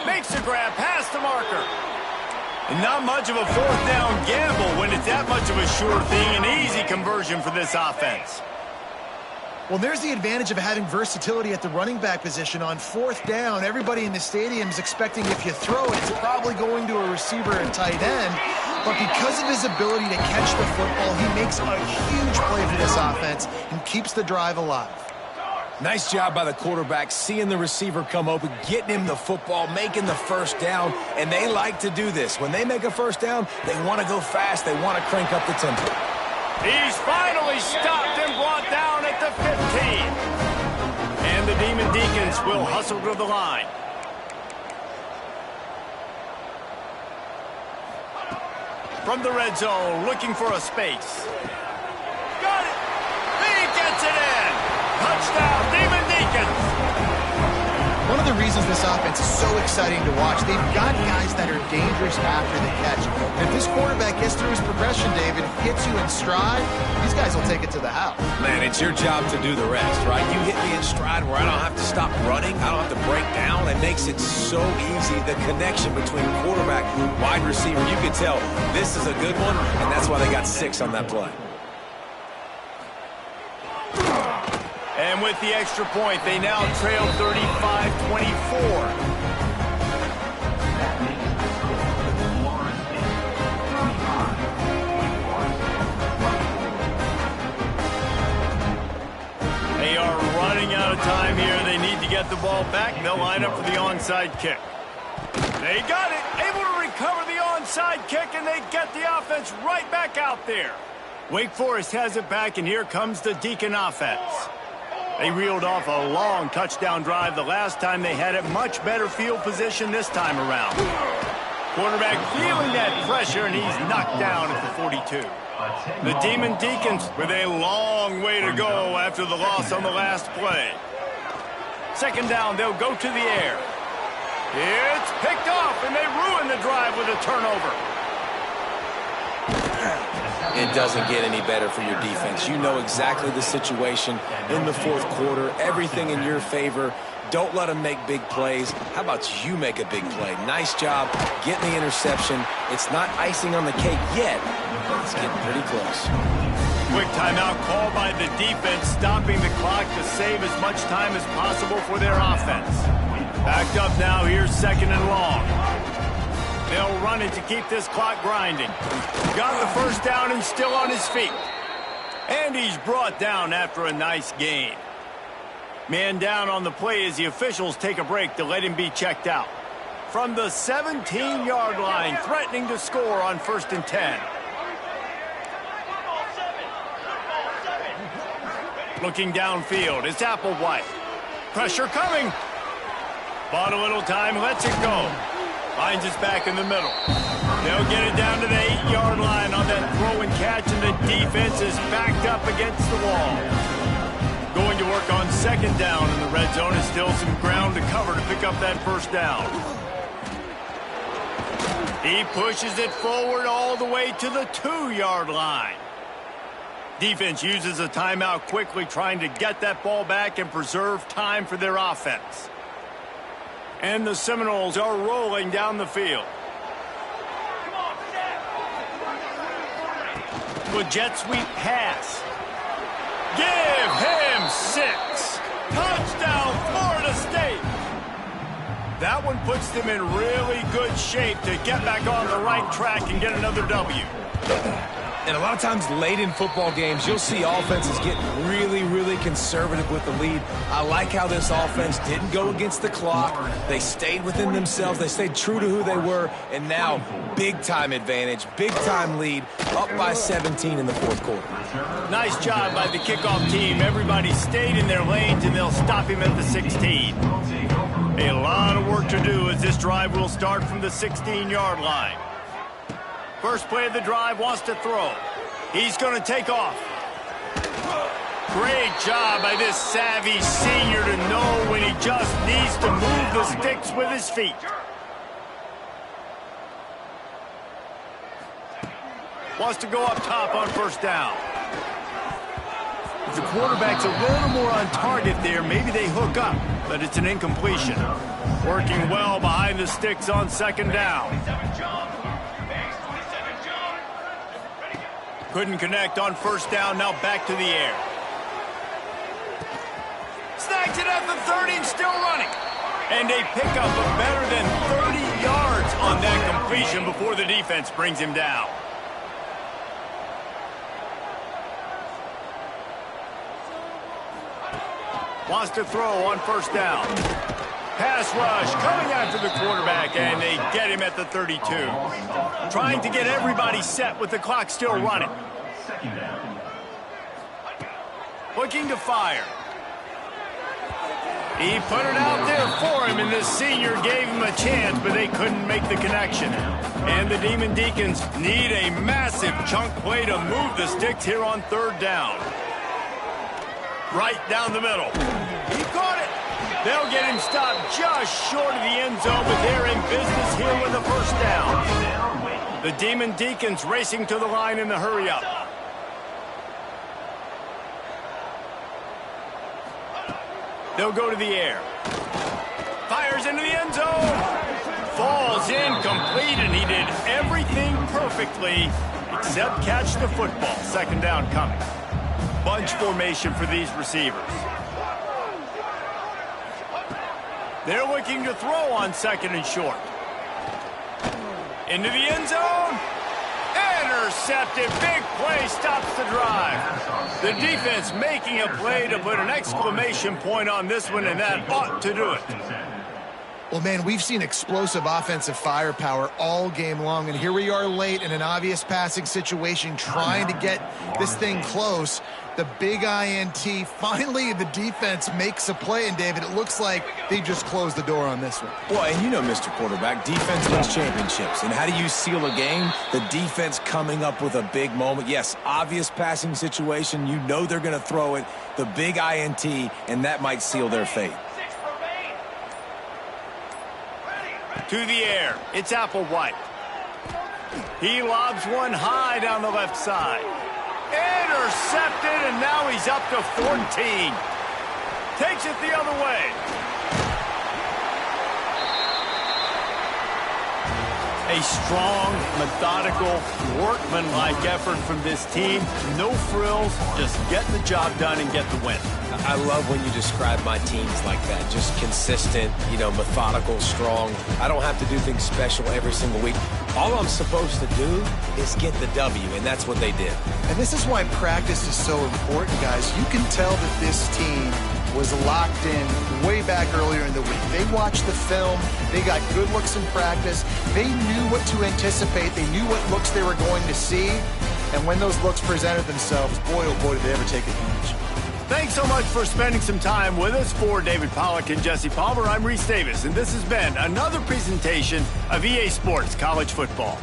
Makes the grab past the marker. And not much of a 4th down gamble when it's that much of a sure thing. An easy conversion for this offense. Well, there's the advantage of having versatility at the running back position. On 4th down, everybody in the stadium is expecting if you throw it, it's probably going to a receiver and tight end. But because of his ability to catch the football, he makes a huge play for this offense and keeps the drive alive. Nice job by the quarterback, seeing the receiver come open, getting him the football, making the first down, and they like to do this. When they make a first down, they want to go fast, they want to crank up the tempo. He's finally stopped and brought down at the 15. And the Demon Deacons will hustle to the line. From the red zone, looking for a space. Got it! He gets it in! Touchdown, Demon Deacons! One of the reasons this offense is so exciting to watch, they've got guys that are dangerous after the catch. And if this quarterback gets through his progression, David, hits you in stride, these guys will take it to the house. Man, it's your job to do the rest, right? You hit me in stride where I don't have to stop running, I don't have to break down. It makes it so easy, the connection between quarterback and wide receiver. You can tell this is a good one, and that's why they got 6 on that play. And with the extra point, they now trail 35-24. They are running out of time here. They need to get the ball back. They'll line up for the onside kick. They got it. Able to recover the onside kick, and they get the offense right back out there. Wake Forest has it back, and here comes the Deacon offense. They reeled off a long touchdown drive the last time they had it. Much better field position this time around. Quarterback feeling that pressure, and he's knocked down at the 42. The Demon Deacons with a long way to go after the loss on the last play. 2nd down, they'll go to the air. It's picked off, and they ruin the drive with a turnover. It doesn't get any better for your defense. You know exactly the situation in the fourth quarter, everything in your favor. Don't let them make big plays. How about you make a big play? Nice job getting the interception. It's not icing on the cake yet, but it's getting pretty close. Quick timeout called by the defense, stopping the clock to save as much time as possible for their offense. Backed up now, here's 2nd and long. They'll run it to keep this clock grinding. Got the first down and still on his feet. And he's brought down after a nice gain. Man down on the play as the officials take a break to let him be checked out. From the 17-yard line, threatening to score on 1st and 10. Looking downfield, it's Applewhite. Pressure coming. Bought a little time, lets it go. Finds us back in the middle. They'll get it down to the 8-yard line on that throw and catch, and the defense is backed up against the wall. Going to work on 2nd down in the red zone, and still some ground to cover to pick up that first down. He pushes it forward all the way to the 2-yard line. Defense uses a timeout quickly, trying to get that ball back and preserve time for their offense. And the Seminoles are rolling down the field. With jet sweep pass. Give him 6. Touchdown, Florida State. That one puts them in really good shape to get back on the right track and get another W. And a lot of times late in football games, you'll see offenses get really, really conservative with the lead. I like how this offense didn't go against the clock. They stayed within themselves. They stayed true to who they were. And now, big-time advantage, big-time lead, up by 17 in the fourth quarter. Nice job by the kickoff team. Everybody stayed in their lanes, and they'll stop him at the 16. A lot of work to do as this drive will start from the 16-yard line. First play of the drive, wants to throw. He's going to take off. Great job by this savvy senior to know when he just needs to move the sticks with his feet. Wants to go up top on 1st down. If the quarterback's a little more on target there, maybe they hook up, but it's an incompletion. Working well behind the sticks on 2nd down. Couldn't connect on 1st down, now back to the air. Snags it at the 30 and still running. And they pick up a better than 30 yards on that completion before the defense brings him down. Wants to throw on 1st down. Pass rush coming after the quarterback, and they get him at the 32. Trying to get everybody set with the clock still running. Looking to fire. He put it out there for him, and the senior gave him a chance, but they couldn't make the connection. And the Demon Deacons need a massive chunk play to move the sticks here on 3rd down. Right down the middle. He caught it. They'll get him stopped just short of the end zone, but they're in business here with a 1st down. The Demon Deacons racing to the line in the hurry-up. They'll go to the air. Fires into the end zone. Falls incomplete, and he did everything perfectly except catch the football. 2nd down coming. Bunch formation for these receivers. They're looking to throw on 2nd and short. Into the end zone. Intercepted. Big play stops the drive. The defense making a play to put an exclamation point on this one, and that ought to do it. Well, man, we've seen explosive offensive firepower all game long, and here we are late in an obvious passing situation trying to get this thing close. The big INT, finally the defense makes a play, and David, it looks like they just closed the door on this one. Well, and you know, Mr. Quarterback, defense wins championships. And how do you seal a game? The defense coming up with a big moment. Yes, obvious passing situation. You know they're going to throw it. The big INT, and that might seal their fate. To the air. It's Applewhite. He lobs one high down the left side. Intercepted, and now he's up to 14. Takes it the other way. A strong, methodical, workman-like effort from this team. No frills, just get the job done and get the win. I love when you describe my teams like that. Just consistent, methodical, strong. I don't have to do things special every single week. All I'm supposed to do is get the W, and that's what they did. And this is why practice is so important, guys. You can tell that this team was locked in way back earlier in the week. They watched the film. They got good looks in practice. They knew what to anticipate. They knew what looks they were going to see. And when those looks presented themselves, boy, oh boy, did they ever take advantage. Thanks so much for spending some time with us. For David Pollack and Jesse Palmer, I'm Reese Davis, and this has been another presentation of EA Sports College Football.